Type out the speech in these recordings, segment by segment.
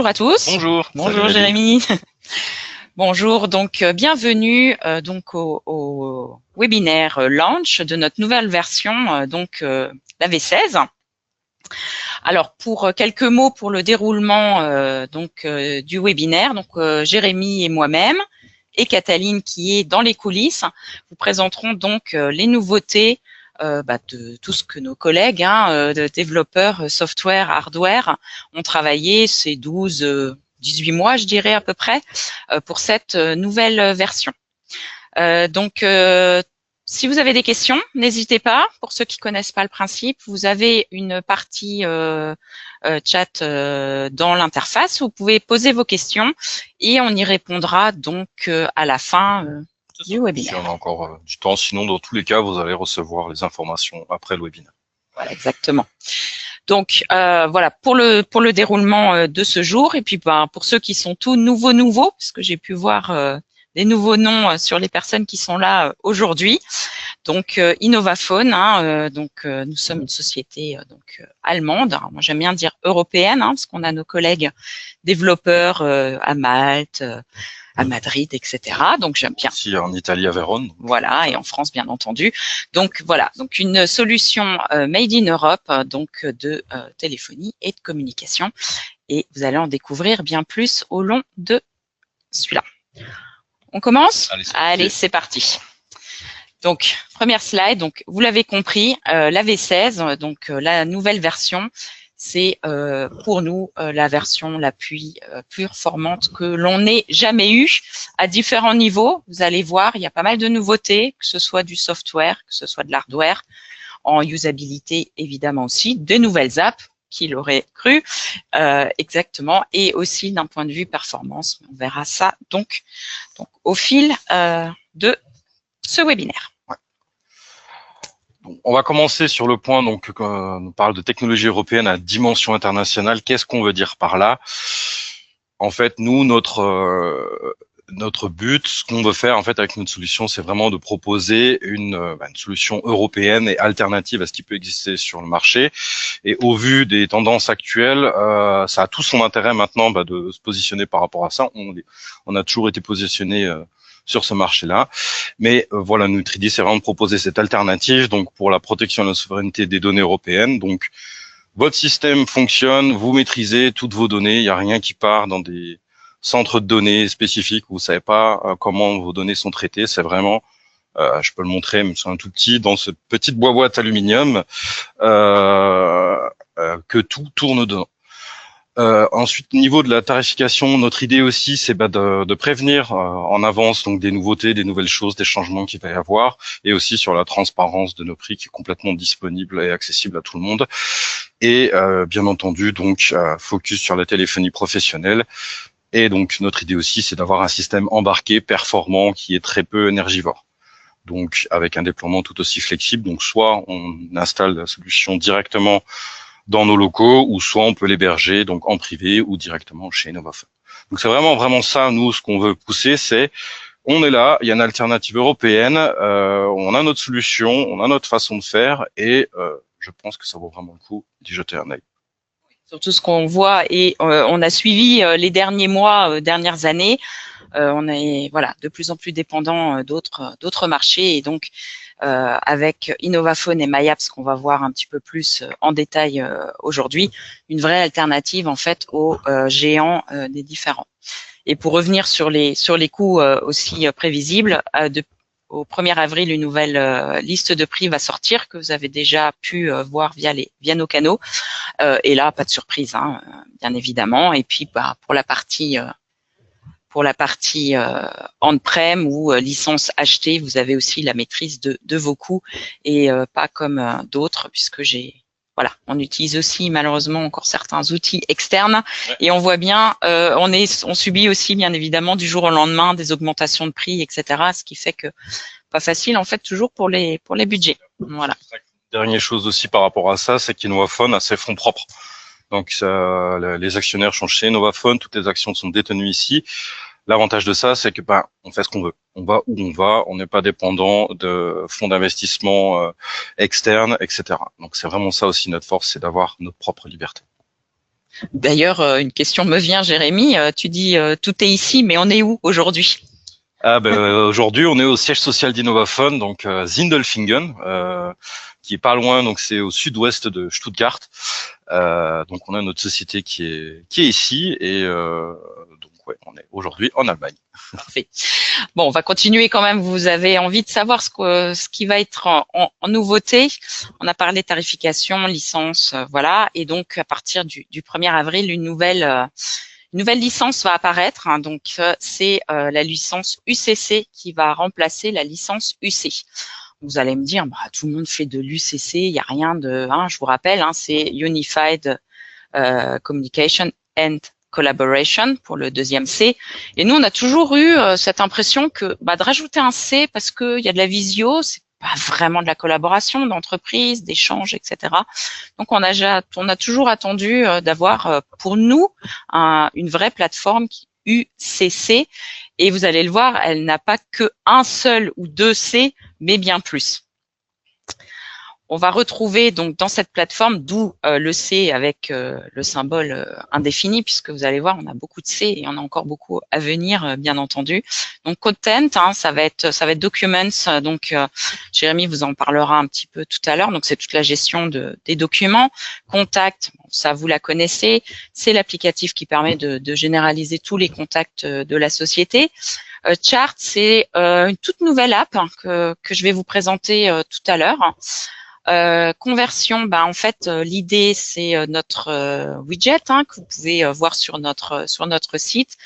Bonjour à tous. Bonjour. Bonjour Jérémy. Bonjour, donc bienvenue au webinaire launch de notre nouvelle version, la V16. Alors pour quelques mots pour le déroulement du webinaire, Jérémy et moi-même et Cataline qui est dans les coulisses vous présenterons donc les nouveautés de tout ce que nos collègues de développeurs software, hardware ont travaillé ces 18 mois, je dirais à peu près, pour cette nouvelle version. Si vous avez des questions, n'hésitez pas. Pour ceux qui connaissent pas le principe, vous avez une partie chat dans l'interface. Vous pouvez poser vos questions et on y répondra donc à la fin du webinaire. Si on a encore du temps, sinon dans tous les cas, vous allez recevoir les informations après le webinaire. Voilà, exactement. Donc voilà pour le déroulement de ce jour, et puis pour ceux qui sont tout nouveaux, parce que j'ai pu voir des nouveaux noms sur les personnes qui sont là aujourd'hui. Donc Innovaphone, nous sommes une société allemande. Alors, moi j'aime bien dire européenne, parce qu'on a nos collègues développeurs à Malte, à Madrid, etc. Donc j'aime bien. Ici en Italie à Vérone. Voilà, et en France bien entendu. Donc voilà, donc une solution made in Europe, de téléphonie et de communication. Et vous allez en découvrir bien plus au long de celui-là. On commence ? Allez, c'est parti. Donc première slide. Donc vous l'avez compris, la V16, la nouvelle version. C'est pour nous la version la plus performante que l'on ait jamais eue à différents niveaux. Vous allez voir, il y a pas mal de nouveautés, que ce soit du software, que ce soit de l'hardware, en usabilité évidemment aussi, des nouvelles apps, qui l'auraient cru, exactement, et aussi d'un point de vue performance. On verra ça donc au fil de ce webinaire. On va commencer sur le point, quand on parle de technologie européenne à dimension internationale. Qu'est-ce qu'on veut dire par là? En fait, nous, notre but, ce qu'on veut faire en fait avec notre solution, c'est vraiment de proposer une solution européenne et alternative à ce qui peut exister sur le marché. Et au vu des tendances actuelles, ça a tout son intérêt maintenant de se positionner par rapport à ça. On a toujours été positionné sur ce marché-là. Mais voilà, Nutridis, c'est vraiment de proposer cette alternative donc pour la protection de la souveraineté des données européennes. Donc, votre système fonctionne, vous maîtrisez toutes vos données, il n'y a rien qui part dans des centres de données spécifiques où vous savez pas comment vos données sont traitées. C'est vraiment, je peux le montrer, mais c'est un tout petit, dans cette petite boîte aluminium, que tout tourne dedans. Ensuite, au niveau de la tarification, notre idée aussi, c'est de prévenir en avance donc des nouveautés, des nouvelles choses, des changements qu'il va y avoir, et aussi sur la transparence de nos prix qui est complètement disponible et accessible à tout le monde. Et bien entendu, focus sur la téléphonie professionnelle. Et donc notre idée aussi, c'est d'avoir un système embarqué performant qui est très peu énergivore. Donc avec un déploiement tout aussi flexible. Donc soit on installe la solution directement dans nos locaux, ou soit on peut l'héberger donc en privé ou directement chez Innovaphone. Donc c'est vraiment ça, nous, ce qu'on veut pousser, c'est on est là, il y a une alternative européenne, on a notre solution, on a notre façon de faire, et je pense que ça vaut vraiment le coup d'y jeter un œil. Surtout ce qu'on voit, et on a suivi les derniers mois, dernières années, on est de plus en plus dépendant d'autres marchés, et donc avec Innovaphone et MyApps qu'on va voir un petit peu plus en détail aujourd'hui, une vraie alternative en fait aux géants des différents. Et pour revenir sur les coûts aussi prévisibles, au 1er avril, une nouvelle liste de prix va sortir que vous avez déjà pu voir via nos canaux. Et là, pas de surprise, bien évidemment. Et puis, pour la partie on-prem ou licence achetée, vous avez aussi la maîtrise de vos coûts, et pas comme d'autres, puisque on utilise aussi malheureusement encore certains outils externes, et on voit bien, on subit aussi bien évidemment du jour au lendemain des augmentations de prix, etc. Ce qui fait que pas facile en fait toujours pour les budgets. Voilà. Dernière chose aussi par rapport à ça, c'est qu'Innovaphone a ses fonds propres. Donc les actionnaires sont chez Innovaphone, toutes les actions sont détenues ici. L'avantage de ça, c'est que on fait ce qu'on veut. On va où on va, on n'est pas dépendant de fonds d'investissement externes, etc. Donc c'est vraiment ça aussi notre force, c'est d'avoir notre propre liberté. D'ailleurs, une question me vient, Jérémy. Tu dis tout est ici, mais on est où aujourd'hui? Aujourd'hui, on est au siège social d'Innovaphone, donc Sindelfingen, qui est pas loin, donc c'est au sud-ouest de Stuttgart. Donc on a notre société qui est ici et donc ouais, on est aujourd'hui en Allemagne. Parfait. Bon, on va continuer quand même. Vous avez envie de savoir ce qui va être en nouveauté. On a parlé tarification, licence, voilà. Et donc, à partir du 1er avril, une nouvelle licence va apparaître. Hein. Donc, c'est la licence UCC qui va remplacer la licence UC. Vous allez me dire, tout le monde fait de l'UCC, il n'y a rien de... Hein, je vous rappelle, hein, c'est Unified Communication and Collaboration pour le deuxième C. Et nous, on a toujours eu cette impression que de rajouter un C parce qu'il y a de la visio, c'est pas vraiment de la collaboration d'entreprise, d'échange, etc. Donc, on a toujours attendu d'avoir pour nous une vraie plateforme UCC. Et vous allez le voir, elle n'a pas que un seul ou deux C, mais bien plus. On va retrouver donc dans cette plateforme, d'où le C avec le symbole indéfini, puisque vous allez voir, on a beaucoup de C et on a encore beaucoup à venir, bien entendu. Donc content, hein, ça va être documents. Donc Jérémy vous en parlera un petit peu tout à l'heure. Donc c'est toute la gestion des documents. Contact, ça vous la connaissez. C'est l'applicatif qui permet de généraliser tous les contacts de la société. Chart, c'est une toute nouvelle app que je vais vous présenter tout à l'heure. Conversion, en fait, l'idée c'est notre widget que vous pouvez voir sur notre site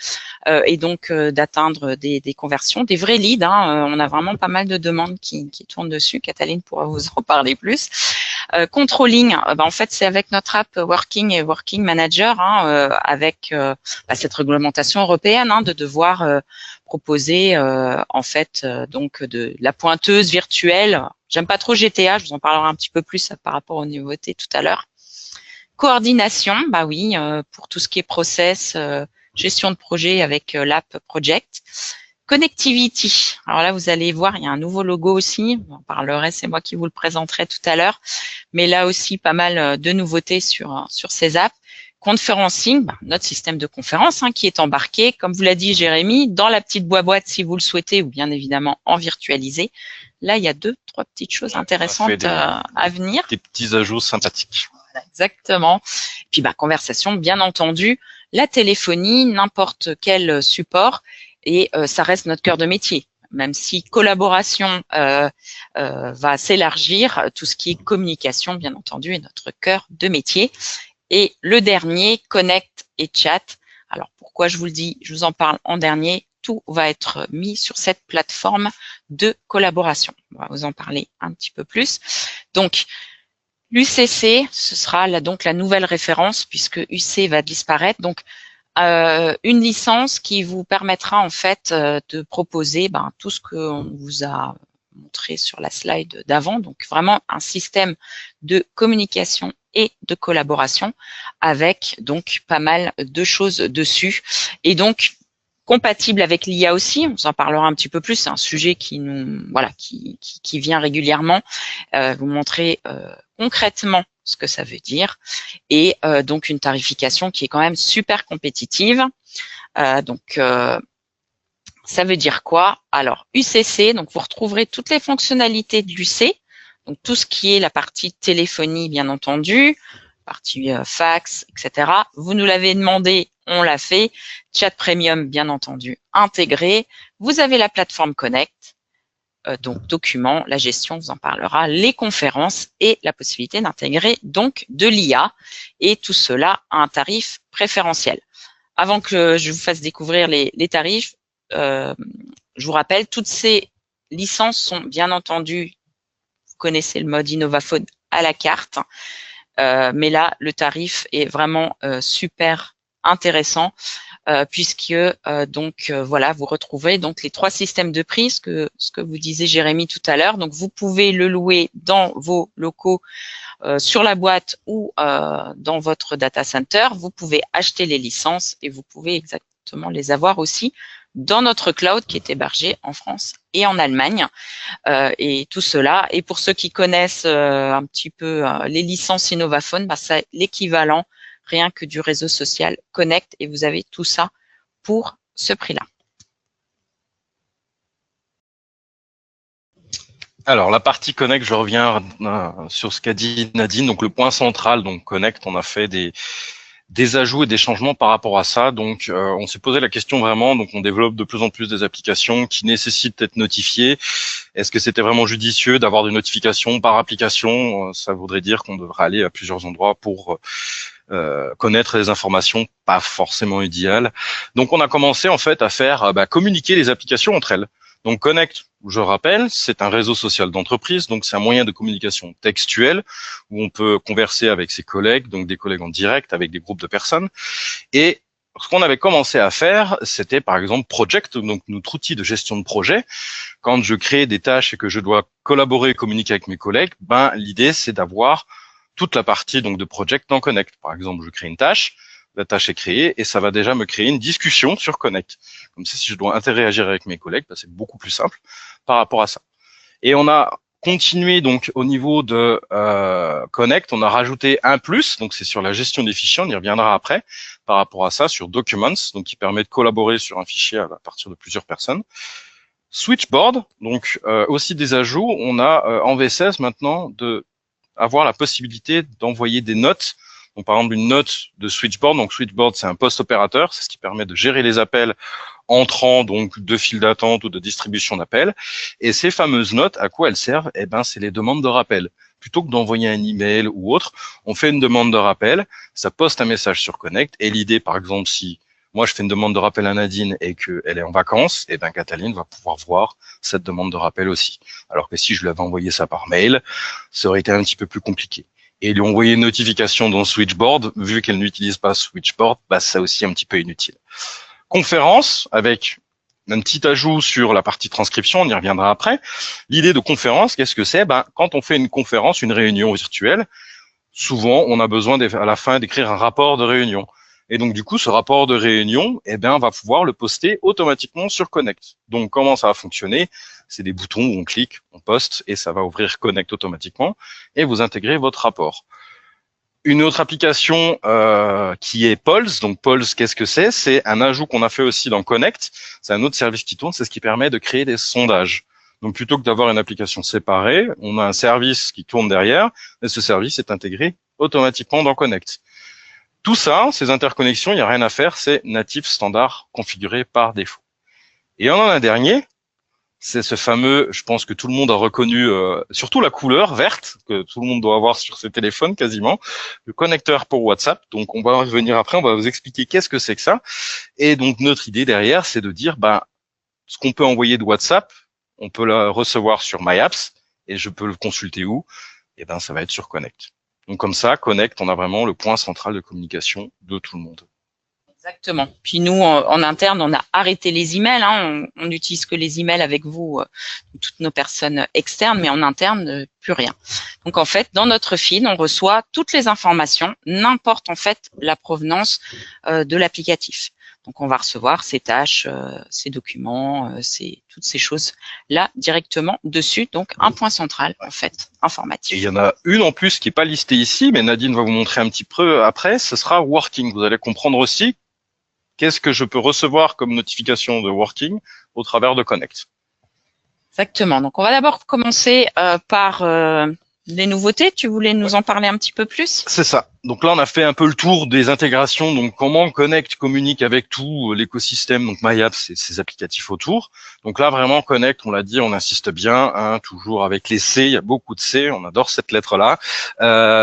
et donc d'atteindre des conversions, des vrais leads. On a vraiment pas mal de demandes qui tournent dessus. Cataline pourra vous en parler plus. Controlling, en fait, c'est avec notre app Working et Working Manager, avec cette réglementation européenne de devoir proposer en fait donc de la pointeuse virtuelle. J'aime pas trop GTA, je vous en parlerai un petit peu plus par rapport aux nouveautés tout à l'heure. Coordination, oui, pour tout ce qui est process, gestion de projet avec l'app Project. Connectivity, alors là vous allez voir, il y a un nouveau logo aussi, j'en parlerai, c'est moi qui vous le présenterai tout à l'heure, mais là aussi pas mal de nouveautés sur ces apps. Conferencing, notre système de conférence qui est embarqué, comme vous l'a dit Jérémy, dans la petite boîte si vous le souhaitez, ou bien évidemment en virtualisé. Là, il y a 2-3 petites choses intéressantes à venir. Des petits ajouts sympathiques. Voilà, exactement. Puis conversation, bien entendu, la téléphonie, n'importe quel support, et ça reste notre cœur de métier. Même si collaboration va s'élargir, tout ce qui est communication, bien entendu, est notre cœur de métier. Et le dernier, Connect et Chat. Alors, pourquoi je vous le dis, je vous en parle en dernier. Tout va être mis sur cette plateforme de collaboration. On va vous en parler un petit peu plus. Donc, l'UCC, ce sera donc la nouvelle référence puisque UC va disparaître. Donc, une licence qui vous permettra en fait de proposer tout ce qu'on vous a montré sur la slide d'avant. Donc, vraiment un système de communication et de collaboration avec donc pas mal de choses dessus et donc compatible avec l'IA aussi. On en parlera un petit peu plus. C'est un sujet qui vient régulièrement vous montrer concrètement ce que ça veut dire et donc une tarification qui est quand même super compétitive. Ça veut dire quoi? Alors UCC, donc vous retrouverez toutes les fonctionnalités de l'UC. Donc, tout ce qui est la partie téléphonie, bien entendu, partie fax, etc. Vous nous l'avez demandé, on l'a fait. Chat Premium, bien entendu, intégré. Vous avez la plateforme Connect, donc documents, la gestion, on vous en parlera, les conférences et la possibilité d'intégrer donc de l'IA. Et tout cela à un tarif préférentiel. Avant que je vous fasse découvrir les tarifs, je vous rappelle, toutes ces licences sont bien entendu, vous connaissez le mode Innovaphone à la carte, mais là le tarif est vraiment super intéressant puisque voilà, vous retrouverez donc les 3 systèmes de prix, ce que vous disiez Jérémy tout à l'heure. Donc vous pouvez le louer dans vos locaux sur la boîte ou dans votre data center. Vous pouvez acheter les licences et vous pouvez exactement les avoir aussi dans notre cloud qui est hébergé en France et en Allemagne. Et tout cela, et pour ceux qui connaissent un petit peu les licences Innovaphone, c'est l'équivalent rien que du réseau social Connect, et vous avez tout ça pour ce prix-là. Alors, la partie Connect, je reviens sur ce qu'a dit Nadine. Donc, le point central, donc Connect, on a fait des ajouts et des changements par rapport à ça. Donc, on s'est posé la question vraiment. Donc, on développe de plus en plus des applications qui nécessitent d'être notifiées. Est-ce que c'était vraiment judicieux d'avoir des notifications par application? Ça voudrait dire qu'on devrait aller à plusieurs endroits pour connaître les informations, pas forcément idéales. Donc, on a commencé en fait à faire communiquer les applications entre elles. Donc, Connect, je rappelle, c'est un réseau social d'entreprise, donc c'est un moyen de communication textuelle où on peut converser avec ses collègues, donc des collègues en direct avec des groupes de personnes. Et ce qu'on avait commencé à faire, c'était par exemple Project, donc notre outil de gestion de projet. Quand je crée des tâches et que je dois collaborer et communiquer avec mes collègues, l'idée c'est d'avoir toute la partie donc de Project dans Connect. Par exemple, je crée une tâche, la tâche est créée et ça va déjà me créer une discussion sur Connect. Comme ça, si je dois interagir avec mes collègues, c'est beaucoup plus simple par rapport à ça. Et on a continué donc au niveau de Connect, on a rajouté un plus, donc c'est sur la gestion des fichiers, on y reviendra après, par rapport à ça, sur Documents, donc qui permet de collaborer sur un fichier à partir de plusieurs personnes. Switchboard, donc aussi des ajouts, on a en V16 maintenant avoir la possibilité d'envoyer des notes. Donc, par exemple, une note de Switchboard. Donc, Switchboard, c'est un poste opérateur. C'est ce qui permet de gérer les appels entrant, donc, de file d'attente ou de distribution d'appels. Et ces fameuses notes, à quoi elles servent? C'est les demandes de rappel. Plutôt que d'envoyer un email ou autre, on fait une demande de rappel. Ça poste un message sur Connect. Et l'idée, par exemple, si moi, je fais une demande de rappel à Nadine et qu'elle est en vacances, Cataline va pouvoir voir cette demande de rappel aussi. Alors que si je lui avais envoyé ça par mail, ça aurait été un petit peu plus compliqué. Et lui envoyer une notification dans Switchboard, vu qu'elle n'utilise pas Switchboard, ça aussi un petit peu inutile. Conférence, avec un petit ajout sur la partie transcription, on y reviendra après. L'idée de conférence, qu'est-ce que c'est? Quand on fait une conférence, une réunion virtuelle, souvent on a besoin à la fin d'écrire un rapport de réunion. Et donc, du coup, ce rapport de réunion, on va pouvoir le poster automatiquement sur Connect. Donc, comment ça va fonctionner? C'est des boutons où on clique, on poste, et ça va ouvrir Connect automatiquement, et vous intégrez votre rapport. Une autre application qui est Polls. Donc, Polls, qu'est-ce que c'est? C'est un ajout qu'on a fait aussi dans Connect. C'est un autre service qui tourne, c'est ce qui permet de créer des sondages. Donc, plutôt que d'avoir une application séparée, on a un service qui tourne derrière, et ce service est intégré automatiquement dans Connect. Tout ça, ces interconnexions, il n'y a rien à faire, c'est natif standard configuré par défaut. Et on en a un dernier, c'est ce fameux, je pense que tout le monde a reconnu, surtout la couleur verte, que tout le monde doit avoir sur ses téléphones quasiment, le connecteur pour WhatsApp. Donc on va revenir après, on va vous expliquer qu'est-ce que c'est que ça. Et donc notre idée derrière, c'est de dire, ce qu'on peut envoyer de WhatsApp, on peut le recevoir sur MyApps, et je peux le consulter où? Ça va être sur Connect. Donc comme ça, Connect, on a vraiment le point central de communication de tout le monde. Exactement. Puis nous, en interne, on a arrêté les emails. On n'utilise que les emails avec vous, toutes nos personnes externes, mais en interne, plus rien. Donc en fait, dans notre feed, on reçoit toutes les informations, n'importe en fait la provenance de l'applicatif. Donc on va recevoir ces tâches, ces documents, toutes ces choses-là directement dessus. Donc un point central en fait, informatif. Et il y en a une en plus qui n'est pas listée ici, mais Nadine va vous montrer un petit peu après. Ce sera Working. Vous allez comprendre aussi qu'est-ce que je peux recevoir comme notification de Working au travers de Connect. Exactement. Donc on va d'abord commencer par les nouveautés. Tu voulais nous en parler un petit peu plus? C'est ça. Donc là, on a fait un peu le tour des intégrations. Donc, comment Connect communique avec tout l'écosystème, donc MyApps et ses applicatifs autour. Donc là, vraiment, Connect, on l'a dit, on insiste bien, toujours avec les C. Il y a beaucoup de C. On adore cette lettre-là.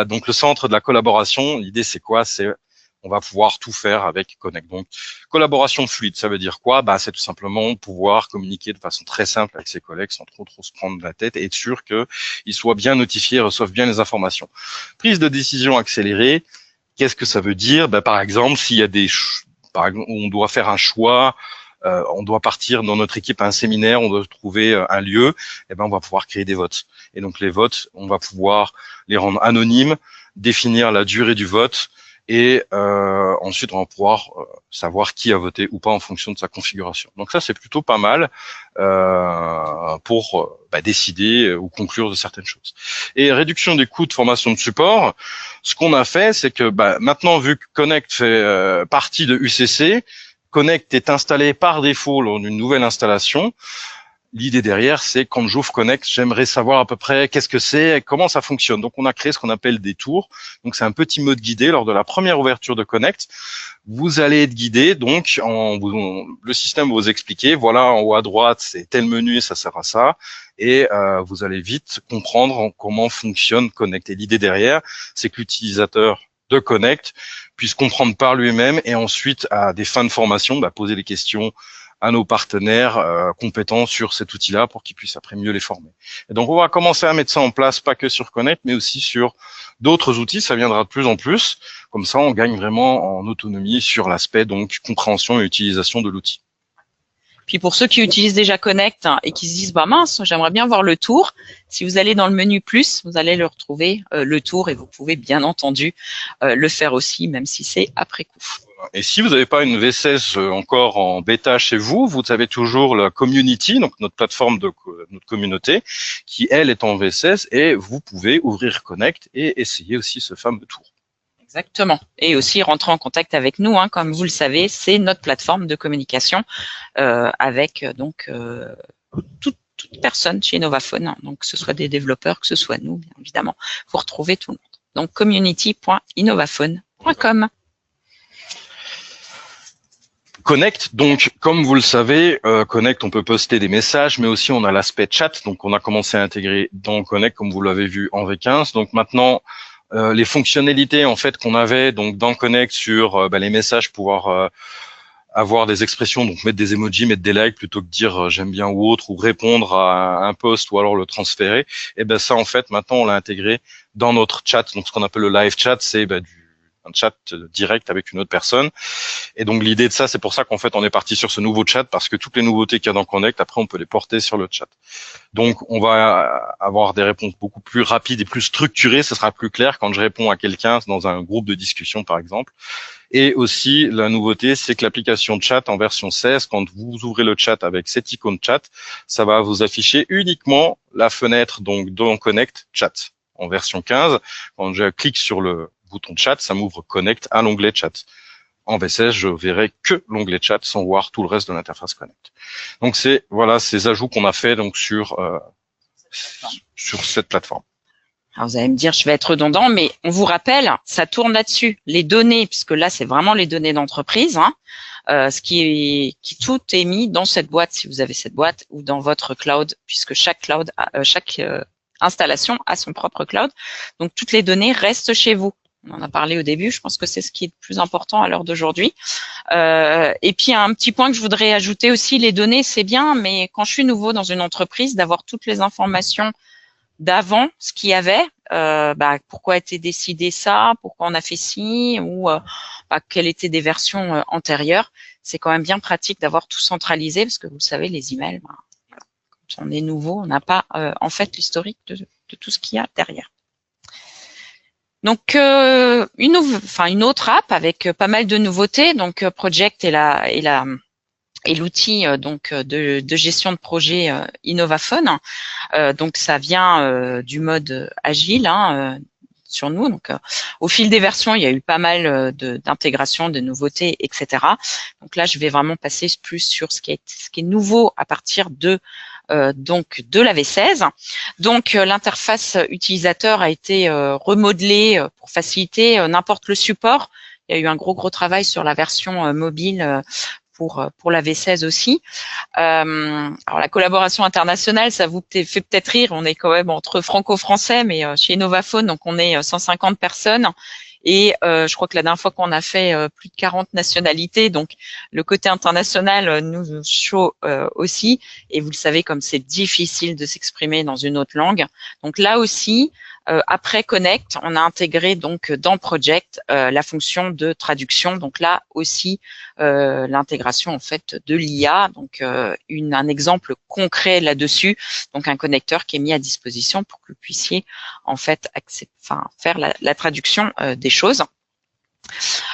Donc, le centre de la collaboration, l'idée, c'est quoi? On va pouvoir tout faire avec Connect. Donc, collaboration fluide, ça veut dire quoi? C'est tout simplement pouvoir communiquer de façon très simple avec ses collègues sans trop se prendre la tête et être sûr qu'ils soient bien notifiés, reçoivent bien les informations. Prise de décision accélérée, qu'est-ce que ça veut dire? Par exemple, s'il y a on doit faire un choix, on doit partir dans notre équipe à un séminaire, on doit trouver un lieu, on va pouvoir créer des votes. Et donc, les votes, on va pouvoir les rendre anonymes, définir la durée du vote, Et ensuite, on va pouvoir savoir qui a voté ou pas en fonction de sa configuration. Donc ça, c'est plutôt pas mal pour décider ou conclure de certaines choses. Et réduction des coûts de formation de support, ce qu'on a fait, c'est que maintenant, vu que Connect fait partie de UCC, Connect est installé par défaut lors d'une nouvelle installation. L'idée derrière, c'est quand j'ouvre Connect, j'aimerais savoir à peu près qu'est-ce que c'est et comment ça fonctionne. Donc, on a créé ce qu'on appelle des tours. Donc, c'est un petit mode guidé lors de la première ouverture de Connect. Vous allez être guidé. Donc, le système va vous expliquer, voilà, en haut à droite, c'est tel menu et ça sert à ça. Et vous allez vite comprendre comment fonctionne Connect. Et l'idée derrière, c'est que l'utilisateur de Connect puisse comprendre par lui-même et ensuite, à des fins de formation, poser des questions à nos partenaires compétents sur cet outil-là pour qu'ils puissent après mieux les former. Et donc, on va commencer à mettre ça en place, pas que sur Connect, mais aussi sur d'autres outils. Ça viendra de plus en plus. Comme ça, on gagne vraiment en autonomie sur l'aspect donc compréhension et utilisation de l'outil. Puis pour ceux qui utilisent déjà Connect et qui se disent mince, j'aimerais bien voir le tour. Si vous allez dans le menu plus, vous allez le retrouver le tour et vous pouvez bien entendu le faire aussi, même si c'est après coup. Et si vous n'avez pas une V16 encore en bêta chez vous, vous avez toujours la community, donc notre plateforme de notre communauté, qui elle est en V16 et vous pouvez ouvrir Connect et essayer aussi ce fameux tour. Exactement. Et aussi rentrer en contact avec nous, comme vous le savez, c'est notre plateforme de communication avec donc toute personne chez Innovaphone, donc que ce soit des développeurs, que ce soit nous, bien évidemment, vous retrouvez tout le monde. Donc community.innovaphone.com. Connect, donc comme vous le savez, Connect, on peut poster des messages, mais aussi on a l'aspect chat, donc on a commencé à intégrer dans Connect, comme vous l'avez vu en V15. Donc maintenant, les fonctionnalités en fait qu'on avait donc dans Connect sur les messages, pouvoir avoir des expressions, donc mettre des emojis, mettre des likes plutôt que dire j'aime bien ou autre, ou répondre à un post ou alors le transférer. Et ça en fait maintenant on l'a intégré dans notre chat. Donc ce qu'on appelle le live chat, c'est un chat direct avec une autre personne. Et donc l'idée de ça, c'est pour ça qu'en fait on est parti sur ce nouveau chat, parce que toutes les nouveautés qu'il y a dans Connect, après on peut les porter sur le chat. Donc on va avoir des réponses beaucoup plus rapides et plus structurées, ce sera plus clair quand je réponds à quelqu'un dans un groupe de discussion par exemple. Et aussi la nouveauté, c'est que l'application chat en version 16, quand vous ouvrez le chat avec cette icône chat, ça va vous afficher uniquement la fenêtre donc dans Connect chat. En version 15, quand je clique sur le bouton chat, ça m'ouvre Connect à l'onglet chat. En V16, je verrai que l'onglet chat sans voir tout le reste de l'interface Connect. Donc c'est voilà ces ajouts qu'on a fait donc sur cette plateforme. Alors vous allez me dire, je vais être redondant, mais on vous rappelle, ça tourne là-dessus. Les données, puisque là c'est vraiment les données d'entreprise, qui tout est mis dans cette boîte, si vous avez cette boîte, ou dans votre cloud, puisque chaque installation a son propre cloud. Donc toutes les données restent chez vous. On en a parlé au début, je pense que c'est ce qui est le plus important à l'heure d'aujourd'hui. Et puis un petit point que je voudrais ajouter aussi, les données c'est bien, mais quand je suis nouveau dans une entreprise, d'avoir toutes les informations d'avant, ce qu'il y avait, pourquoi a été décidé ça, pourquoi on a fait ci, ou quelles étaient des versions antérieures, c'est quand même bien pratique d'avoir tout centralisé, parce que vous savez, les emails, quand on est nouveau, on n'a pas en fait l'historique de tout ce qu'il y a derrière. Donc une autre app avec pas mal de nouveautés. Donc Project et l'outil donc de gestion de projet Innovaphone. Donc ça vient du mode agile sur nous. Donc au fil des versions, il y a eu pas mal d'intégration, de nouveautés, etc. Donc là, je vais vraiment passer plus sur ce qui est nouveau à partir de la V16. Donc l'interface utilisateur a été remodelée pour faciliter n'importe le support. Il y a eu un gros travail sur la version mobile pour la V16 aussi. Alors la collaboration internationale, ça vous fait peut-être rire. On est quand même entre franco-français, mais chez Innovaphone, donc on est 150 personnes. Et je crois que la dernière fois qu'on a fait plus de 40 nationalités, donc le côté international nous chaud aussi. Et vous le savez, comme c'est difficile de s'exprimer dans une autre langue. Donc là aussi, après Connect, on a intégré donc dans Project la fonction de traduction. Donc là aussi, l'intégration en fait de l'IA. Donc un exemple concret là-dessus. Donc un connecteur qui est mis à disposition pour que vous puissiez en fait faire la traduction des choses.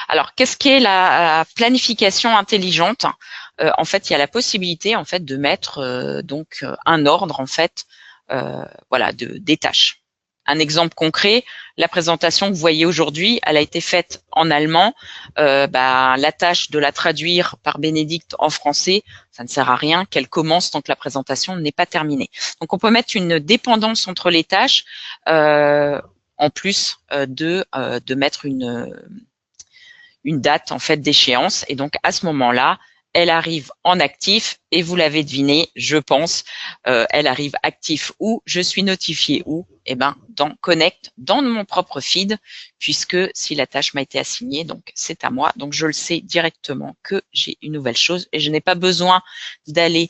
Alors, qu'est-ce qu'est la planification intelligente? En fait, il y a la possibilité en fait de mettre un ordre en fait, voilà, des tâches. Un exemple concret, la présentation que vous voyez aujourd'hui, elle a été faite en allemand. La tâche de la traduire par Bénédicte en français, ça ne sert à rien qu'elle commence tant que la présentation n'est pas terminée. Donc, on peut mettre une dépendance entre les tâches, en plus de mettre une date en fait d'échéance. Et donc, à ce moment-là, elle arrive en actif et vous l'avez deviné, je pense, elle arrive actif où, je suis notifié où, dans Connect, dans mon propre feed, puisque si la tâche m'a été assignée, donc c'est à moi, donc je le sais directement que j'ai une nouvelle chose et je n'ai pas besoin d'aller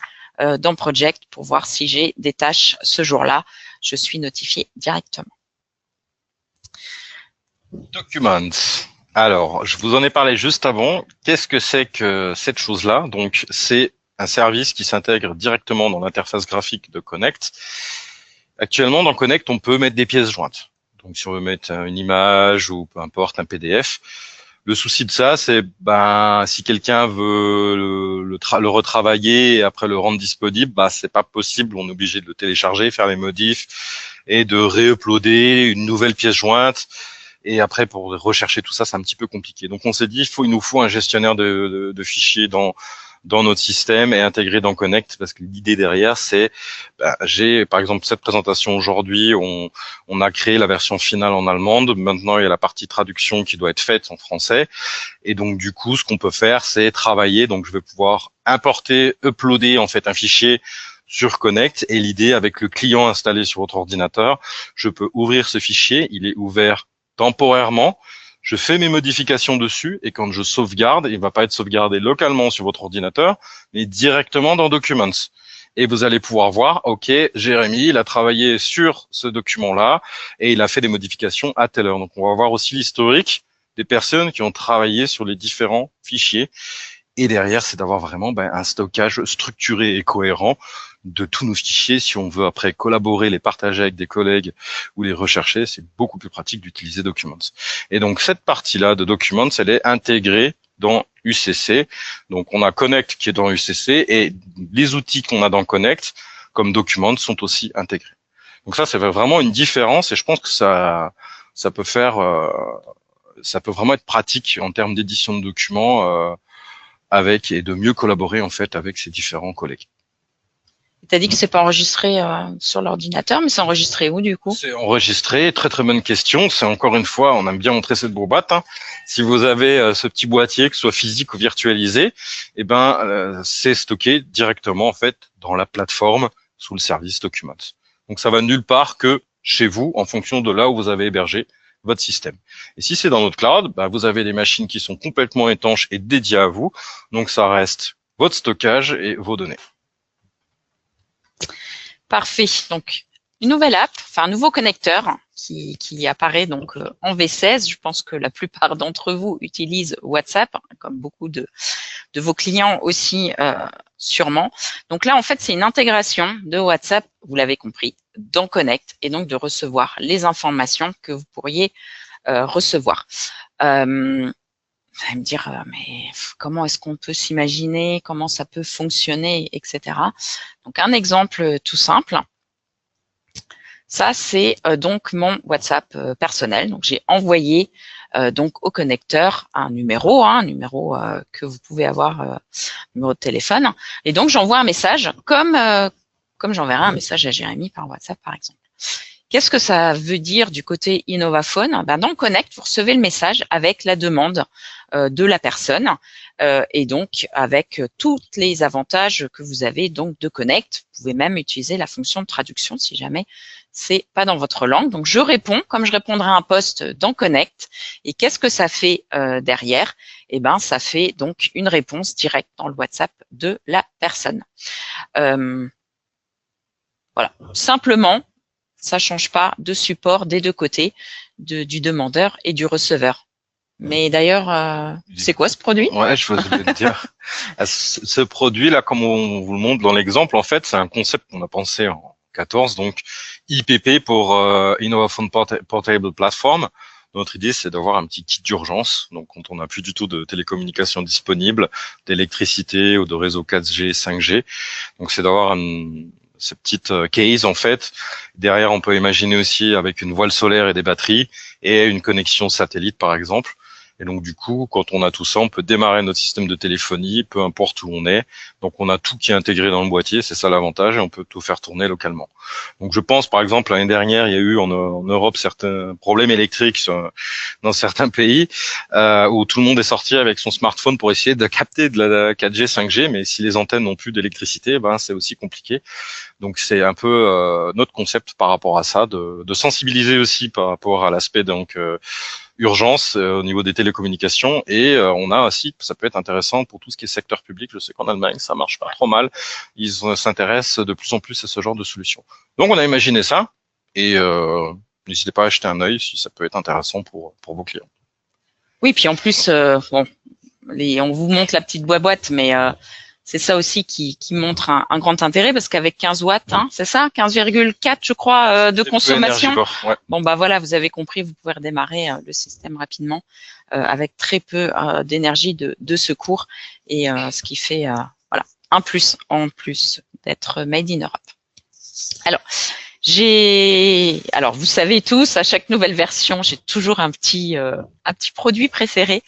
dans Project pour voir si j'ai des tâches ce jour-là, je suis notifié directement. Documents. Alors, je vous en ai parlé juste avant. Qu'est-ce que c'est que cette chose-là? Donc, c'est un service qui s'intègre directement dans l'interface graphique de Connect. Actuellement, dans Connect, on peut mettre des pièces jointes. Donc, si on veut mettre une image ou peu importe un PDF, le souci de ça, c'est si quelqu'un veut le retravailler et après le rendre disponible, c'est pas possible. On est obligé de le télécharger, faire les modifs et de réuploader une nouvelle pièce jointe. Et après, pour rechercher tout ça, c'est un petit peu compliqué. Donc, on s'est dit, il nous faut un gestionnaire de fichiers dans notre système et intégré dans Connect, parce que l'idée derrière, c'est, j'ai, par exemple, cette présentation aujourd'hui, on a créé la version finale en allemande. Maintenant, il y a la partie traduction qui doit être faite en français. Et donc, du coup, ce qu'on peut faire, c'est travailler. Donc, je vais pouvoir importer, uploader, en fait, un fichier sur Connect. Et l'idée, avec le client installé sur votre ordinateur, je peux ouvrir ce fichier. Il est ouvert temporairement, je fais mes modifications dessus et quand je sauvegarde, il va pas être sauvegardé localement sur votre ordinateur, mais directement dans Documents. Et vous allez pouvoir voir, OK, Jérémy, il a travaillé sur ce document-là et il a fait des modifications à telle heure. Donc, on va voir aussi l'historique des personnes qui ont travaillé sur les différents fichiers. Et derrière, c'est d'avoir vraiment un stockage structuré et cohérent de tous nos fichiers. Si on veut après collaborer, les partager avec des collègues ou les rechercher, c'est beaucoup plus pratique d'utiliser Documents. Et donc, cette partie-là de Documents, elle est intégrée dans UCC. Donc, on a Connect qui est dans UCC et les outils qu'on a dans Connect, comme Documents, sont aussi intégrés. Donc ça, c'est vraiment une différence et je pense que ça peut faire, ça peut vraiment être pratique en termes d'édition de documents avec et de mieux collaborer en fait avec ses différents collègues. Tu as dit que c'est pas enregistré sur l'ordinateur, mais c'est enregistré où du coup? C'est enregistré, très très bonne question. C'est encore une fois, on aime bien montrer cette boîte. Si vous avez ce petit boîtier, que ce soit physique ou virtualisé, c'est stocké directement en fait dans la plateforme sous le service Documents. Donc ça va nulle part que chez vous, en fonction de là où vous avez hébergé votre système. Et si c'est dans notre cloud, vous avez des machines qui sont complètement étanches et dédiées à vous. Donc ça reste votre stockage et vos données. Parfait. Donc, une nouvelle app, un nouveau connecteur qui apparaît donc en V16. Je pense que la plupart d'entre vous utilisent WhatsApp, comme beaucoup de vos clients aussi sûrement. Donc là, en fait, c'est une intégration de WhatsApp, vous l'avez compris, dans Connect et donc de recevoir les informations que vous pourriez recevoir. Vous allez me dire, mais comment est-ce qu'on peut s'imaginer, comment ça peut fonctionner, etc. Donc, un exemple tout simple. Ça, c'est donc mon WhatsApp personnel. Donc, j'ai envoyé donc au connecteur un numéro que vous pouvez avoir, numéro de téléphone. Et donc, j'envoie un message comme j'enverrai un message à Jérémy par WhatsApp, par exemple. Qu'est-ce que ça veut dire du côté Innovaphone? Dans le Connect, vous recevez le message avec la demande de la personne et donc avec tous les avantages que vous avez donc de Connect. Vous pouvez même utiliser la fonction de traduction si jamais c'est pas dans votre langue. Donc je réponds comme je répondrais à un post dans Connect. Et qu'est-ce que ça fait derrière? Ça fait donc une réponse directe dans le WhatsApp de la personne. Voilà, simplement. Ça change pas de support des deux côtés, du demandeur et du receveur. Mais d'ailleurs, c'est quoi ce produit? Ouais, je voulais te dire. Ce produit-là, comme on vous le montre dans l'exemple, en fait, c'est un concept qu'on a pensé en 14, donc IPP pour Innovaphone Portable Platform. Notre idée, c'est d'avoir un petit kit d'urgence. Donc, quand on n'a plus du tout de télécommunications disponibles, d'électricité ou de réseau 4G, 5G. Donc, c'est d'avoir ces petites cases, en fait. Derrière, on peut imaginer aussi avec une voile solaire et des batteries et une connexion satellite, par exemple. Et donc, du coup, quand on a tout ça, on peut démarrer notre système de téléphonie, peu importe où on est. Donc, on a tout qui est intégré dans le boîtier. C'est ça l'avantage, et on peut tout faire tourner localement. Donc, je pense, par exemple, l'année dernière, il y a eu en Europe certains problèmes électriques dans certains pays où tout le monde est sorti avec son smartphone pour essayer de capter de la 4G, 5G. Mais si les antennes n'ont plus d'électricité, c'est aussi compliqué. Donc, c'est un peu notre concept par rapport à ça, de sensibiliser aussi par rapport à l'aspect urgence au niveau des télécommunications, et on a aussi, ça peut être intéressant pour tout ce qui est secteur public. Je sais qu'en Allemagne ça marche pas trop mal, ils s'intéressent de plus en plus à ce genre de solutions. Donc on a imaginé ça, et n'hésitez pas à jeter un œil si ça peut être intéressant pour vos clients. Oui, puis en plus, on vous montre la petite boîte, mais c'est ça aussi qui montre un grand intérêt, parce qu'avec 15 watts, c'est ça, 15,4 je crois de consommation. Ouais. Bon voilà, vous avez compris, vous pouvez redémarrer le système rapidement avec très peu d'énergie de secours, et ce qui fait voilà un plus en plus d'être made in Europe. Alors, vous savez tous, à chaque nouvelle version, j'ai toujours un petit produit préféré.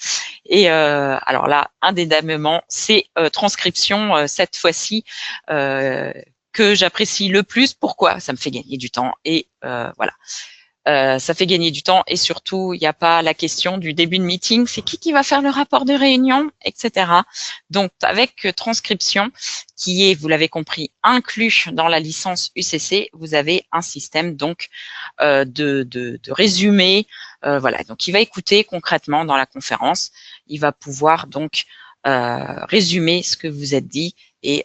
Et alors là, indéniablement, c'est transcription cette fois-ci que j'apprécie le plus. Pourquoi? Ça me fait gagner du temps, et voilà. Ça fait gagner du temps, et surtout, il n'y a pas la question du début de meeting, c'est qui va faire le rapport de réunion, etc. Donc, avec transcription, qui est, vous l'avez compris, inclus dans la licence UCC, vous avez un système donc de résumé. Voilà, donc il va écouter concrètement dans la conférence, il va pouvoir donc résumer ce que vous êtes dit, et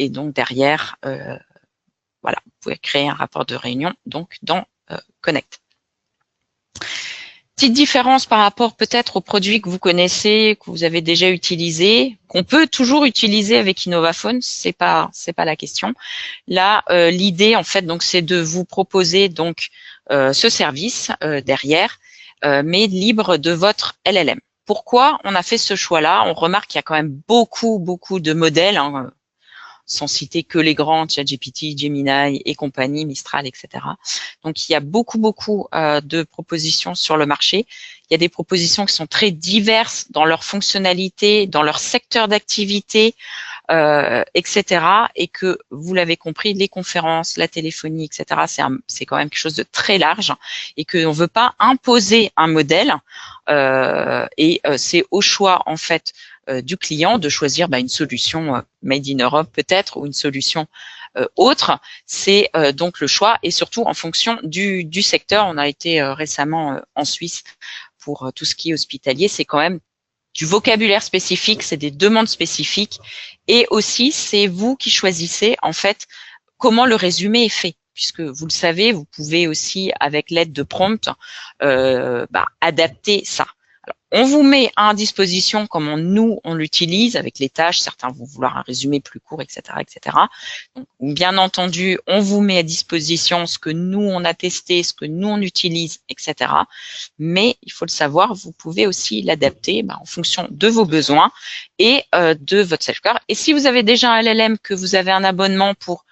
donc derrière, voilà, vous pouvez créer un rapport de réunion donc dans Connect. Petite différence par rapport peut-être aux produits que vous connaissez, que vous avez déjà utilisés, qu'on peut toujours utiliser avec Innovaphone, c'est pas la question. Là, l'idée en fait donc c'est de vous proposer donc ce service derrière, mais libre de votre LLM. Pourquoi on a fait ce choix-là? On remarque qu'il y a quand même beaucoup de modèles, sans citer que les grands, ChatGPT, Gemini et compagnie, Mistral, etc. Donc, il y a beaucoup de propositions sur le marché. Il y a des propositions qui sont très diverses dans leurs fonctionnalités, dans leur secteur d'activité, etc. Et que, vous l'avez compris, les conférences, la téléphonie, etc., c'est quand même quelque chose de très large, et qu'on ne veut pas imposer un modèle. Et c'est au choix, en fait, du client de choisir une solution made in Europe peut-être, ou une solution autre. C'est donc le choix, et surtout en fonction du secteur. On a été récemment en Suisse pour tout ce qui est hospitalier. C'est quand même du vocabulaire spécifique, c'est des demandes spécifiques, et aussi c'est vous qui choisissez en fait comment le résumé est fait. Puisque vous le savez, vous pouvez aussi, avec l'aide de prompt, adapter ça. Alors, on vous met à disposition comment nous on l'utilise avec les tâches. Certains vont vouloir un résumé plus court, etc., etc. Donc, bien entendu, on vous met à disposition ce que nous on a testé, ce que nous on utilise, etc. Mais il faut le savoir, vous pouvez aussi l'adapter en fonction de vos besoins et de votre self-care. Et si vous avez déjà un LLM, que vous avez un abonnement pour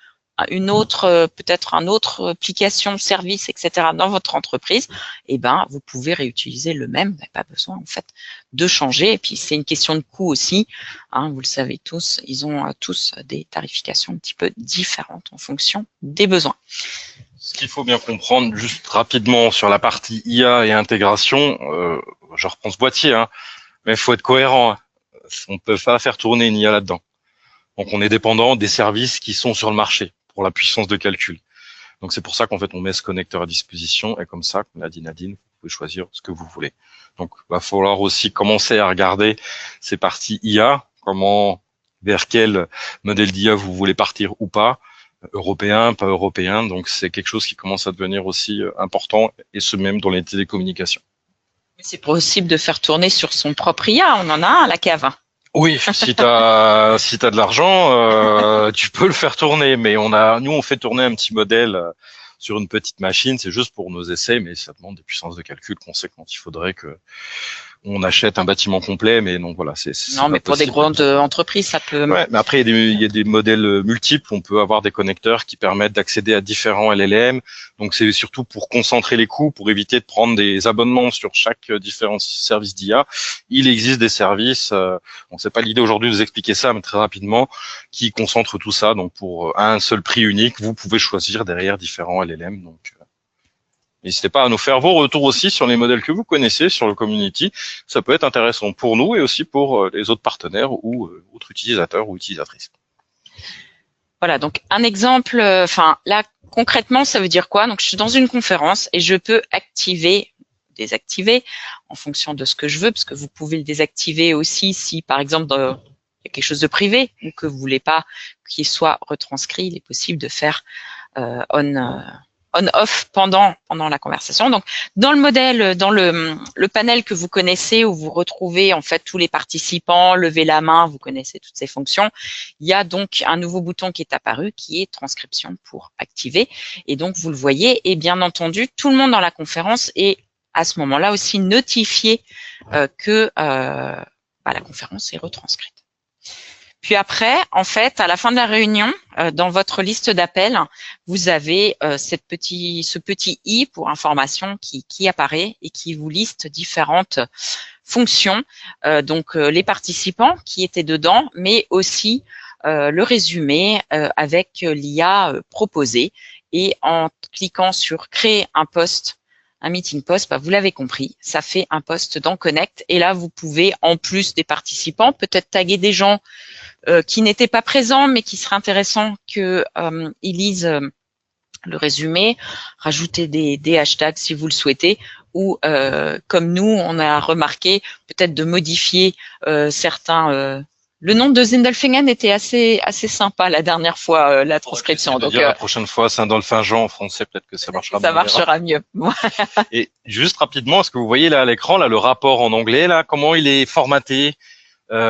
une autre, peut-être une autre application, service, etc. dans votre entreprise, vous pouvez réutiliser le même. Vous n'avez pas besoin en fait de changer. Et puis c'est une question de coût aussi. Vous le savez tous, ils ont tous des tarifications un petit peu différentes en fonction des besoins. Ce qu'il faut bien comprendre, juste rapidement sur la partie IA et intégration, je reprends ce boîtier, mais il faut être cohérent. On ne peut pas faire tourner une IA là-dedans. Donc on est dépendant des services qui sont sur le marché pour la puissance de calcul. Donc c'est pour ça qu'en fait on met ce connecteur à disposition, et comme ça, comme l'a dit Nadine, vous pouvez choisir ce que vous voulez. Donc il va falloir aussi commencer à regarder ces parties IA, vers quel modèle d'IA vous voulez partir ou pas, européen, pas européen. Donc c'est quelque chose qui commence à devenir aussi important, et ce même dans les télécommunications. C'est possible de faire tourner sur son propre IA, on en a un à la cave. Oui, si t'as de l'argent, tu peux le faire tourner, mais nous on fait tourner un petit modèle sur une petite machine. C'est juste pour nos essais, mais ça demande des puissances de calcul conséquentes. Il faudrait que on achète un bâtiment complet, mais non, voilà, c'est non, mais pas pour des possible. grandes entreprises, ça peut. Ouais, mais après, il y a des modèles multiples. On peut avoir des connecteurs qui permettent d'accéder à différents LLM. Donc, c'est surtout pour concentrer les coûts, pour éviter de prendre des abonnements sur chaque différent service d'IA. Il existe des services, bon, c'est pas l'idée aujourd'hui de vous expliquer ça, mais très rapidement, qui concentrent tout ça. Donc, pour un seul prix unique, vous pouvez choisir derrière différents LLM. Donc, n'hésitez pas à nous faire vos retours aussi sur les modèles que vous connaissez sur le community. Ça peut être intéressant pour nous et aussi pour les autres partenaires ou autres utilisateurs ou utilisatrices. Voilà, donc un exemple, là, concrètement, ça veut dire quoi? Donc, je suis dans une conférence et je peux activer, désactiver en fonction de ce que je veux, parce que vous pouvez le désactiver aussi si, par exemple, il y a quelque chose de privé ou que vous voulez pas qu'il soit retranscrit. Il est possible de faire on-off pendant la conversation. Donc, dans le modèle, dans le panel que vous connaissez, où vous retrouvez en fait tous les participants, levez la main, vous connaissez toutes ces fonctions, il y a donc un nouveau bouton qui est apparu, qui est transcription pour activer. Et donc, vous le voyez, et bien entendu, tout le monde dans la conférence est à ce moment-là aussi notifié que la conférence est retranscrite. Puis après, en fait, à la fin de la réunion, dans votre liste d'appels, vous avez ce petit i pour information qui apparaît et qui vous liste différentes fonctions. Donc, les participants qui étaient dedans, mais aussi le résumé avec l'IA proposée. Et en cliquant sur créer un post, un meeting post, vous l'avez compris, ça fait un post dans Connect. Et là, vous pouvez, en plus des participants, peut-être taguer des gens qui n'étaient pas présents, mais qui serait intéressant qu'ils lisent le résumé, rajouter des hashtags si vous le souhaitez, ou comme nous, on a remarqué, peut-être de modifier certains. Le nom de Sindelfingen était assez sympa la dernière fois, la transcription. Donc la prochaine fois, Saint-Dolphin-Jean en français, peut-être que ça marchera. Ça marchera mieux. Et juste rapidement, est-ce que vous voyez là à l'écran là le rapport en anglais là, comment il est formaté?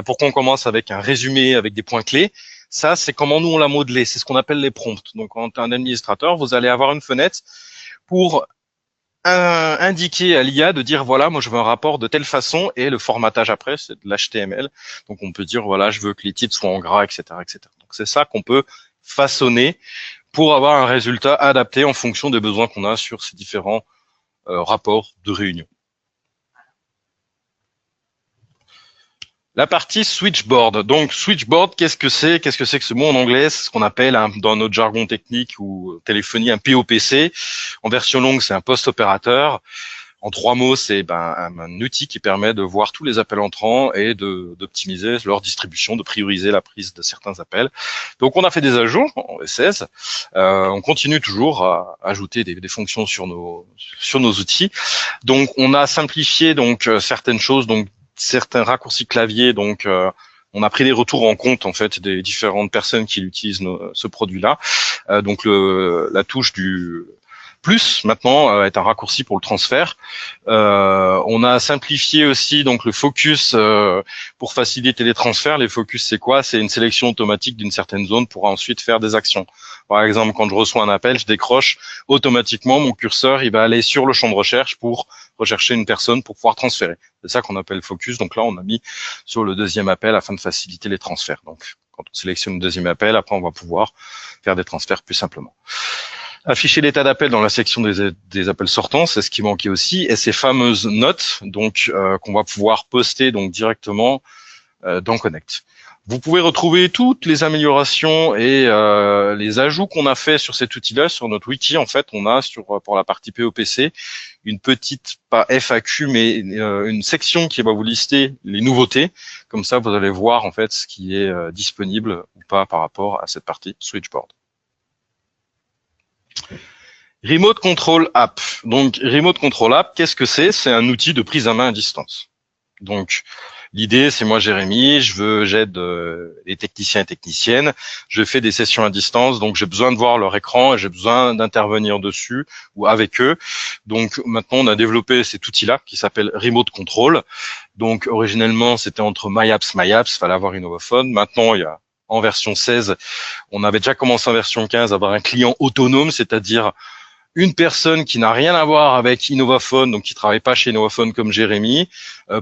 Pour qu'on commence avec un résumé avec des points clés. Ça, c'est comment nous on l'a modelé. C'est ce qu'on appelle les prompts. Donc, quand un administrateur, vous allez avoir une fenêtre pour indiquer à l'IA de dire voilà, moi je veux un rapport de telle façon et le formatage après, c'est de l'HTML. Donc, on peut dire voilà, je veux que les titres soient en gras, etc., etc. Donc, c'est ça qu'on peut façonner pour avoir un résultat adapté en fonction des besoins qu'on a sur ces différents rapports de réunion. La partie switchboard. Donc, switchboard, qu'est-ce que c'est? Qu'est-ce que c'est que ce mot en anglais? C'est ce qu'on appelle, dans notre jargon technique ou téléphonie, un POPC. En version longue, c'est un post-opérateur. En 3 mots, c'est un outil qui permet de voir tous les appels entrants et d'optimiser leur distribution, de prioriser la prise de certains appels. Donc, on a fait des ajouts en V16. On continue toujours à ajouter des fonctions sur nos outils. Donc, on a simplifié certaines choses. Donc, certains raccourcis clavier, donc on a pris les retours en compte en fait des différentes personnes qui utilisent ce produit-là. Donc la touche du plus maintenant est un raccourci pour le transfert. On a simplifié aussi donc le focus pour faciliter les transferts. Les focus, c'est quoi? C'est une sélection automatique d'une certaine zone pour ensuite faire des actions. Par exemple, quand je reçois un appel, je décroche automatiquement, mon curseur il va aller sur le champ de recherche pour rechercher une personne pour pouvoir transférer. C'est ça qu'on appelle focus. Donc là, on a mis sur le deuxième appel afin de faciliter les transferts. Donc quand on sélectionne le deuxième appel, après on va pouvoir faire des transferts plus simplement. Afficher l'état d'appel dans la section des appels sortants, c'est ce qui manquait aussi, et ces fameuses notes donc qu'on va pouvoir poster donc directement dans Connect. Vous pouvez retrouver toutes les améliorations et les ajouts qu'on a fait sur cet outil-là sur notre wiki. En fait, on a pour la partie POPC une petite, pas FAQ, mais une section qui va vous lister les nouveautés. Comme ça, vous allez voir en fait ce qui est disponible ou pas par rapport à cette partie switchboard. Remote Control App. Donc, Remote Control App, qu'est-ce que c'est? C'est un outil de prise à main à distance. Donc, l'idée, c'est moi, Jérémy, j'aide les techniciens et techniciennes, je fais des sessions à distance, donc j'ai besoin de voir leur écran et j'ai besoin d'intervenir dessus ou avec eux. Donc, maintenant, on a développé cet outil-là qui s'appelle Remote Control. Donc, originellement, c'était entre MyApps, fallait avoir une homophone. Maintenant, il y a en version 16, on avait déjà commencé en version 15 à avoir un client autonome, c'est-à-dire une personne qui n'a rien à voir avec Innovaphone, donc qui travaille pas chez Innovaphone comme Jérémy,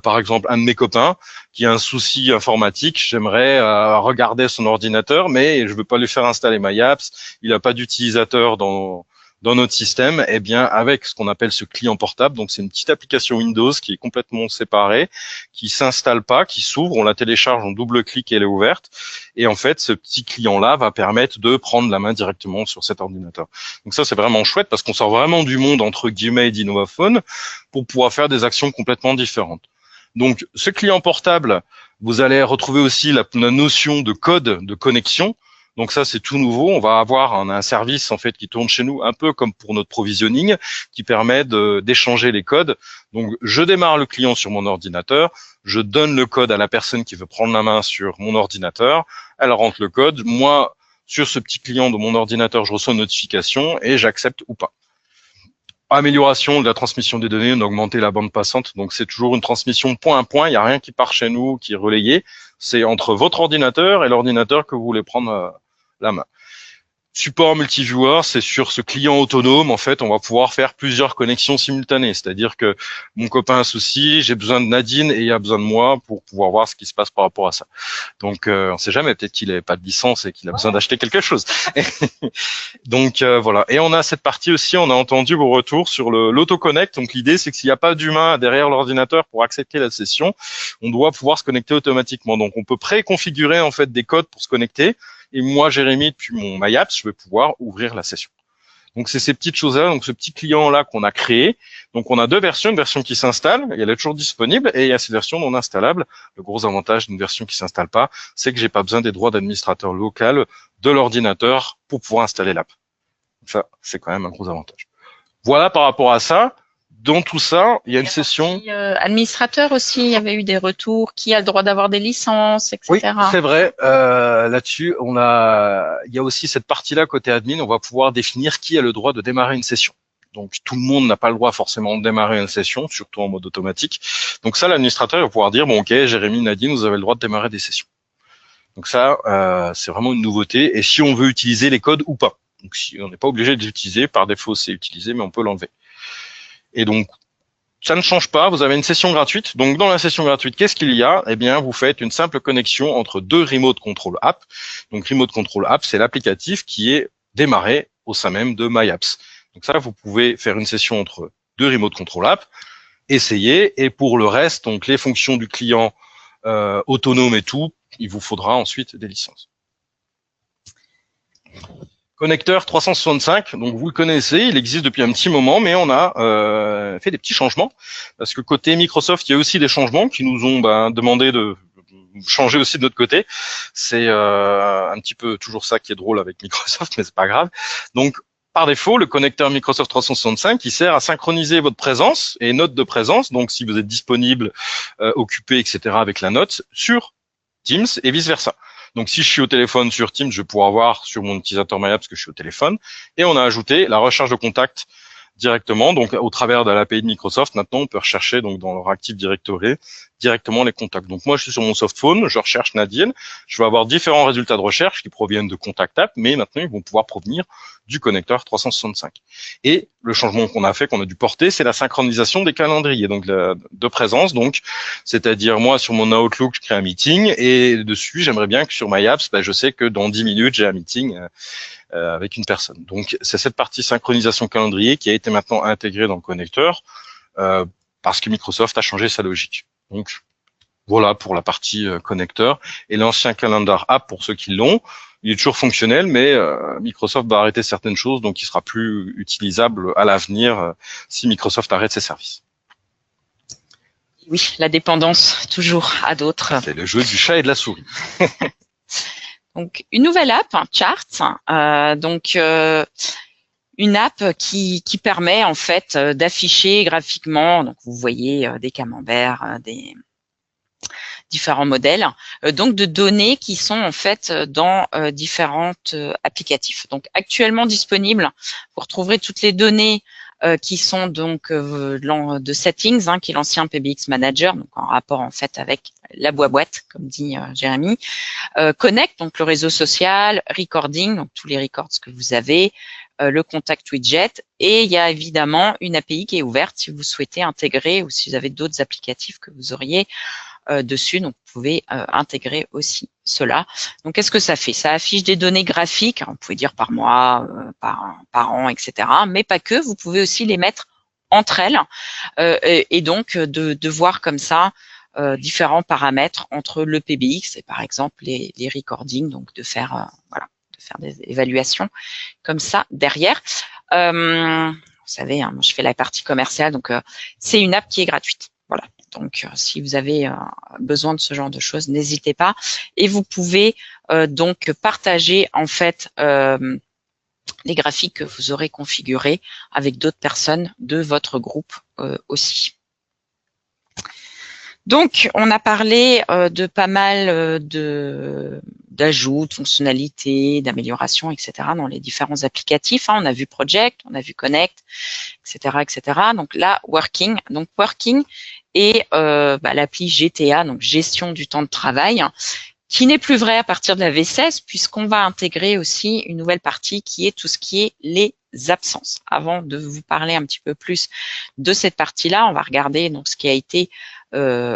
par exemple un de mes copains qui a un souci informatique, j'aimerais regarder son ordinateur, mais je veux pas lui faire installer MyApps, il a pas d'utilisateur dans notre système. Eh bien, avec ce qu'on appelle ce client portable, donc c'est une petite application Windows qui est complètement séparée, qui s'installe pas, qui s'ouvre, on la télécharge, on double-clique et elle est ouverte. Et en fait, ce petit client-là va permettre de prendre la main directement sur cet ordinateur. Donc ça, c'est vraiment chouette parce qu'on sort vraiment du monde entre guillemets d'Innovaphone pour pouvoir faire des actions complètement différentes. Donc, ce client portable, vous allez retrouver aussi la notion de code de connexion. Donc ça, c'est tout nouveau. On va avoir un service en fait qui tourne chez nous, un peu comme pour notre provisioning, qui permet d'échanger les codes. Donc, je démarre le client sur mon ordinateur, je donne le code à la personne qui veut prendre la main sur mon ordinateur, elle rentre le code. Moi, sur ce petit client de mon ordinateur, je reçois une notification et j'accepte ou pas. Amélioration de la transmission des données, d'augmenter la bande passante. Donc, c'est toujours une transmission point à point. Il n'y a rien qui part chez nous, qui est relayé. C'est entre votre ordinateur et l'ordinateur que vous voulez prendre la main. Support multiviewer, c'est sur ce client autonome, en fait, on va pouvoir faire plusieurs connexions simultanées. C'est-à-dire que mon copain a un souci, j'ai besoin de Nadine et il a besoin de moi pour pouvoir voir ce qui se passe par rapport à ça. Donc, on ne sait jamais, peut-être qu'il n'avait pas de licence et qu'il a besoin d'acheter quelque chose. Donc, voilà. Et on a cette partie aussi, on a entendu vos retours sur l'autoconnect. Donc, l'idée, c'est que s'il n'y a pas d'humain derrière l'ordinateur pour accepter la session, on doit pouvoir se connecter automatiquement. Donc, on peut préconfigurer, en fait, des codes pour se connecter. Et moi, Jérémy, depuis mon MyApps, je vais pouvoir ouvrir la session. Donc, c'est ces petites choses-là, donc ce petit client-là qu'on a créé. Donc, on a deux versions, une version qui s'installe, et elle est toujours disponible, et il y a cette version non installable. Le gros avantage d'une version qui s'installe pas, c'est que j'ai pas besoin des droits d'administrateur local de l'ordinateur pour pouvoir installer l'app. Ça, c'est quand même un gros avantage. Voilà par rapport à ça. Dans tout ça, il y a une session. Administrateur aussi, il y avait eu des retours. Qui a le droit d'avoir des licences, etc. Oui, c'est vrai. Là-dessus, il y a aussi cette partie-là côté admin. On va pouvoir définir qui a le droit de démarrer une session. Donc, tout le monde n'a pas le droit forcément de démarrer une session, surtout en mode automatique. Donc ça, l'administrateur va pouvoir dire, bon, ok, Jérémy, Nadine, vous avez le droit de démarrer des sessions. Donc ça, c'est vraiment une nouveauté. Et si on veut utiliser les codes ou pas. Donc, si on n'est pas obligé de les utiliser, par défaut, c'est utilisé, mais on peut l'enlever. Et donc, ça ne change pas, vous avez une session gratuite. Donc, dans la session gratuite, qu'est-ce qu'il y a? Eh bien, vous faites une simple connexion entre deux Remote Control App. Donc, Remote Control App, c'est l'applicatif qui est démarré au sein même de MyApps. Donc ça, vous pouvez faire une session entre deux Remote Control App, essayer, et pour le reste, donc les fonctions du client autonome et tout, il vous faudra ensuite des licences. Connecteur 365, donc vous le connaissez, il existe depuis un petit moment, mais on a fait des petits changements, parce que côté Microsoft, il y a aussi des changements qui nous ont demandé de changer aussi de notre côté. C'est un petit peu toujours ça qui est drôle avec Microsoft, mais c'est pas grave. Donc, par défaut, le connecteur Microsoft 365, il sert à synchroniser votre présence et note de présence, donc si vous êtes disponible, occupé, etc., avec la note, sur Teams et vice-versa. Donc, si je suis au téléphone sur Teams, je vais pouvoir voir sur mon utilisateur MyApps que je suis au téléphone. Et on a ajouté la recherche de contact directement. Donc, au travers de l'API de Microsoft, maintenant, on peut rechercher donc dans leur Active Directory directement les contacts. Donc, moi, je suis sur mon softphone, je recherche Nadine. Je vais avoir différents résultats de recherche qui proviennent de Contact App, mais maintenant, ils vont pouvoir provenir du connecteur 365. Et le changement qu'on a fait, qu'on a dû porter, c'est la synchronisation des calendriers, donc de présence. Donc, c'est-à-dire moi sur mon Outlook, je crée un meeting et dessus, j'aimerais bien que sur MyApps, je sais que dans 10 minutes, j'ai un meeting avec une personne. Donc, c'est cette partie synchronisation calendrier qui a été maintenant intégrée dans le connecteur parce que Microsoft a changé sa logique. Donc, voilà pour la partie connecteur. Et l'ancien Calendar App, pour ceux qui l'ont, il est toujours fonctionnel, mais Microsoft va arrêter certaines choses, donc il sera plus utilisable à l'avenir si Microsoft arrête ses services. Oui, la dépendance toujours à d'autres. C'est le jeu du chat et de la souris. Donc, une nouvelle app, Charts. Une app qui permet en fait d'afficher graphiquement. Donc, vous voyez des camemberts, des différents modèles, donc de données qui sont en fait dans différentes applicatifs. Donc actuellement disponibles, vous retrouverez toutes les données qui sont donc de settings, qui est l'ancien PBX Manager, donc en rapport en fait avec la boîte, comme dit Jérémy. Connect, donc le réseau social, recording, donc tous les records que vous avez, le contact widget, et il y a évidemment une API qui est ouverte si vous souhaitez intégrer ou si vous avez d'autres applicatifs que vous auriez dessus, donc vous pouvez intégrer aussi cela. Donc qu'est-ce que ça fait? Ça affiche des données graphiques, vous pouvez dire par mois, par an, etc. Mais pas que, vous pouvez aussi les mettre entre elles et donc de voir comme ça différents paramètres entre le PBX et par exemple les recordings, donc de faire voilà, de faire des évaluations comme ça derrière. Vous savez, hein, moi je fais la partie commerciale, donc c'est une app qui est gratuite. Voilà. Donc, si vous avez besoin de ce genre de choses, n'hésitez pas. Et vous pouvez donc partager en fait les graphiques que vous aurez configurés avec d'autres personnes de votre groupe aussi. Donc, on a parlé de pas mal d'ajouts, de fonctionnalités, d'améliorations, etc. dans les différents applicatifs. On a vu Project, on a vu Connect, etc., etc. Donc là, Working. Donc Working est l'appli GTA, donc gestion du temps de travail, qui n'est plus vrai à partir de la V16 puisqu'on va intégrer aussi une nouvelle partie qui est tout ce qui est les absences. Avant de vous parler un petit peu plus de cette partie-là, on va regarder donc ce qui a été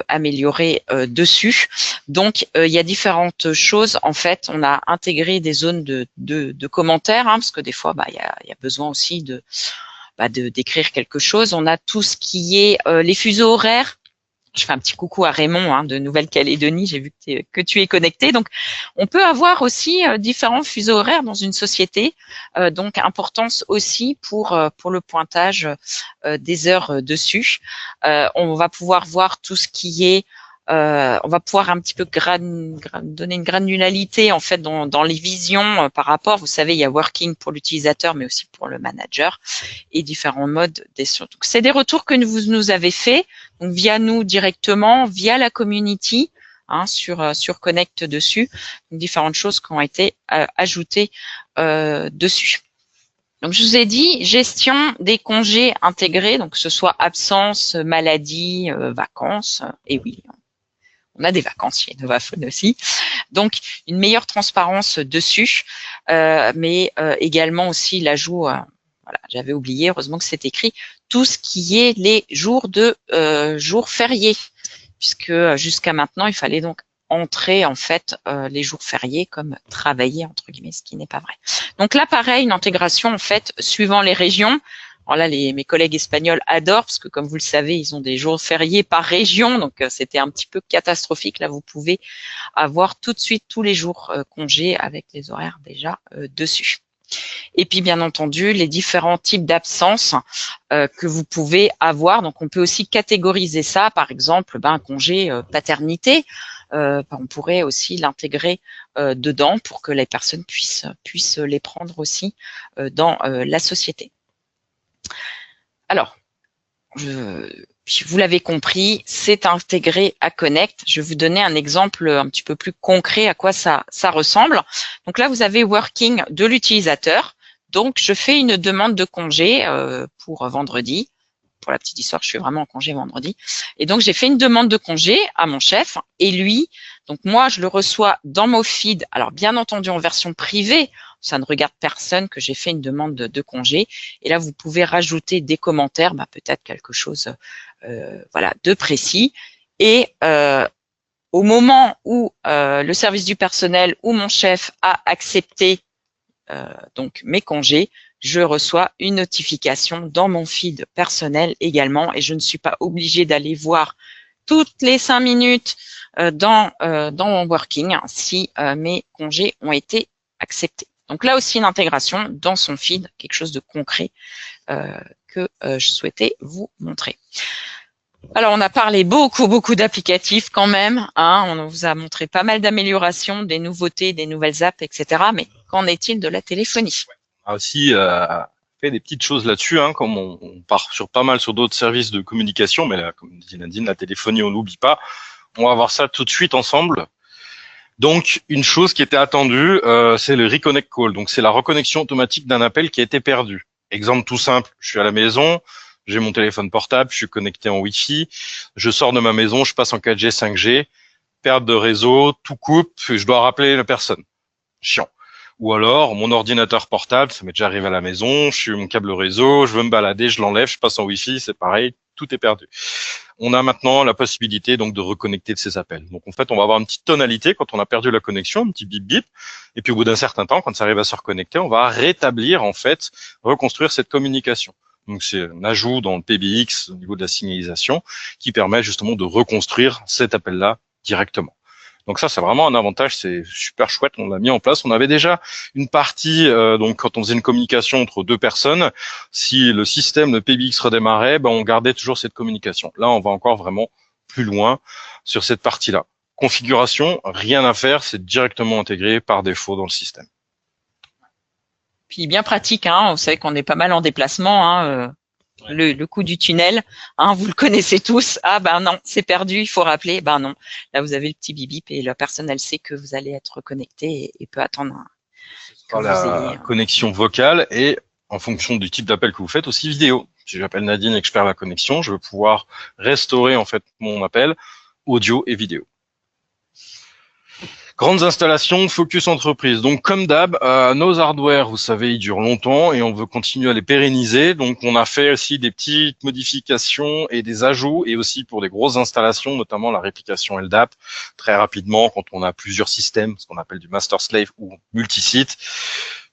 amélioré dessus. Donc il y a différentes choses. En fait, on a intégré des zones de commentaires, hein, parce que des fois il y a besoin aussi de d'écrire quelque chose. On a tout ce qui est les fuseaux horaires. Je fais un petit coucou à Raymond hein, de Nouvelle-Calédonie, j'ai vu que tu es connecté. Donc, on peut avoir aussi différents fuseaux horaires dans une société, donc importance aussi pour le pointage des heures dessus. On va pouvoir voir tout ce qui est on va pouvoir un petit peu donner une granularité en fait dans les visions par rapport, vous savez, il y a working pour l'utilisateur mais aussi pour le manager et différents modes d'estion. Donc c'est des retours que vous nous avez fait donc via nous directement, via la community hein, sur Connect dessus, donc différentes choses qui ont été ajoutées dessus. Donc, je vous ai dit gestion des congés intégrés, donc que ce soit absence, maladie, vacances, et oui, on a des vacances chez Novaphone aussi. Donc, une meilleure transparence dessus, mais également aussi l'ajout, voilà, j'avais oublié, heureusement que c'est écrit, tout ce qui est les jours jours fériés, puisque jusqu'à maintenant, il fallait donc entrer en fait les jours fériés comme travailler entre guillemets, ce qui n'est pas vrai. Donc là, pareil, une intégration en fait suivant les régions. Alors là, mes collègues espagnols adorent parce que comme vous le savez, ils ont des jours fériés par région, donc c'était un petit peu catastrophique. Là, vous pouvez avoir tout de suite tous les jours congés avec les horaires déjà dessus. Et puis, bien entendu, les différents types d'absences que vous pouvez avoir. Donc, on peut aussi catégoriser ça, par exemple, un congé paternité. On pourrait aussi l'intégrer dedans pour que les personnes puissent les prendre aussi dans la société. Alors, vous l'avez compris, c'est intégré à Connect. Je vais vous donner un exemple un petit peu plus concret à quoi ça ressemble. Donc là, vous avez Working de l'utilisateur. Donc, je fais une demande de congé pour vendredi. Pour la petite histoire, je suis vraiment en congé vendredi. Et donc, j'ai fait une demande de congé à mon chef. Et lui, donc moi, je le reçois dans mon feed. Alors, bien entendu, en version privée, ça ne regarde personne que j'ai fait une demande de congé. Et là, vous pouvez rajouter des commentaires, peut-être quelque chose voilà, de précis. Et au moment où le service du personnel ou mon chef a accepté donc mes congés, je reçois une notification dans mon feed personnel également et je ne suis pas obligée d'aller voir toutes les 5 minutes dans mon working si mes congés ont été acceptés. Donc là aussi une intégration dans son feed, quelque chose de concret que je souhaitais vous montrer. Alors, on a parlé beaucoup d'applicatifs quand même. Hein, on vous a montré pas mal d'améliorations, des nouveautés, des nouvelles apps, etc. Mais qu'en est-il de la téléphonie? On a aussi fait des petites choses là-dessus, hein, comme on part sur pas mal sur d'autres services de communication, mais là, comme dit Nadine, la téléphonie, on l'oublie pas. On va voir ça tout de suite ensemble. Donc, une chose qui était attendue, c'est le Reconnect Call. Donc, c'est la reconnexion automatique d'un appel qui a été perdu. Exemple tout simple, je suis à la maison, j'ai mon téléphone portable, je suis connecté en Wi-Fi, je sors de ma maison, je passe en 4G, 5G, perte de réseau, tout coupe, je dois rappeler la personne. Chiant. Ou alors, mon ordinateur portable, ça m'est déjà arrivé à la maison, je suis mon câble réseau, je veux me balader, je l'enlève, je passe en Wi-Fi, c'est pareil, tout est perdu. On a maintenant la possibilité donc de reconnecter de ces appels. Donc en fait, on va avoir une petite tonalité quand on a perdu la connexion, un petit bip bip, et puis au bout d'un certain temps, quand ça arrive à se reconnecter, on va rétablir en fait, reconstruire cette communication. Donc c'est un ajout dans le PBX au niveau de la signalisation qui permet justement de reconstruire cet appel-là directement. Donc ça, c'est vraiment un avantage, c'est super chouette, on l'a mis en place. On avait déjà une partie, donc quand on faisait une communication entre deux personnes, si le système, le PBX redémarrait, ben, on gardait toujours cette communication. Là, on va encore vraiment plus loin sur cette partie-là. Configuration, rien à faire, c'est directement intégré par défaut dans le système. Puis bien pratique, hein. Vous savez qu'on est pas mal en déplacement, hein. Le coup du tunnel, hein, vous le connaissez tous. Ah ben non, c'est perdu, il faut rappeler. Ben non, là vous avez le petit bip bip et la personne elle sait que vous allez être connecté et peut attendre que vous la ayez connexion vocale et en fonction du type d'appel que vous faites aussi vidéo. Si j'appelle Nadine et que je perds la connexion, je vais pouvoir restaurer en fait mon appel audio et vidéo. Grandes installations, focus entreprise. Donc comme d'hab, nos hardware, vous savez, ils durent longtemps et on veut continuer à les pérenniser. Donc on a fait aussi des petites modifications et des ajouts et aussi pour des grosses installations, notamment la réplication LDAP. Très rapidement, quand on a plusieurs systèmes, ce qu'on appelle du master slave ou multisite,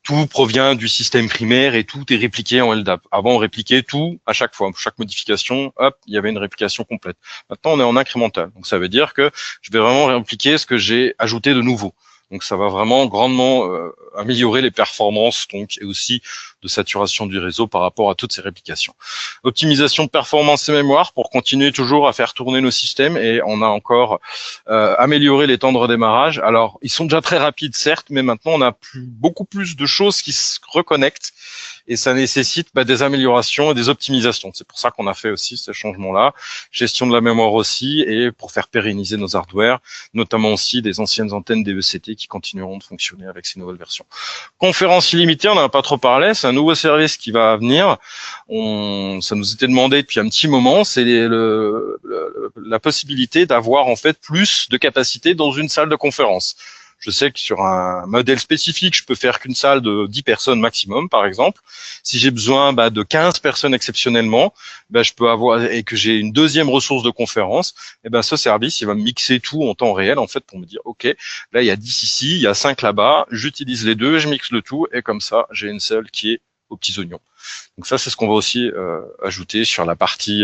tout provient du système primaire et tout est répliqué en LDAP. Avant, on répliquait tout à chaque fois. Pour chaque modification, hop, il y avait une réplication complète. Maintenant, on est en incrémental. Donc, ça veut dire que je vais vraiment répliquer ce que j'ai ajouté de nouveau. Donc, ça va vraiment grandement améliorer les performances donc et aussi de saturation du réseau par rapport à toutes ces réplications. Optimisation de performance et mémoire pour continuer toujours à faire tourner nos systèmes et on a encore amélioré les temps de redémarrage. Alors, ils sont déjà très rapides, certes, mais maintenant, on a beaucoup plus de choses qui se reconnectent et ça nécessite des améliorations et des optimisations. C'est pour ça qu'on a fait aussi ces changements-là. Gestion de la mémoire aussi et pour faire pérenniser nos hardware, notamment aussi des anciennes antennes DECT qui continueront de fonctionner avec ces nouvelles versions. Conférence illimitée, on n'en a pas trop parlé, c'est un nouveau service qui va venir. Ça nous était demandé depuis un petit moment, c'est la possibilité d'avoir en fait plus de capacité dans une salle de conférence. Je sais que sur un modèle spécifique, je peux faire qu'une salle de 10 personnes maximum, par exemple. Si j'ai besoin de 15 personnes exceptionnellement, je peux avoir et que j'ai une deuxième ressource de conférence, ce service, il va me mixer tout en temps réel, en fait, pour me dire, OK, là, il y a 10 ici, il y a 5 là-bas, j'utilise les deux, je mixe le tout, et comme ça, j'ai une salle qui est aux petits oignons. Donc ça, c'est ce qu'on va aussi ajouter sur la partie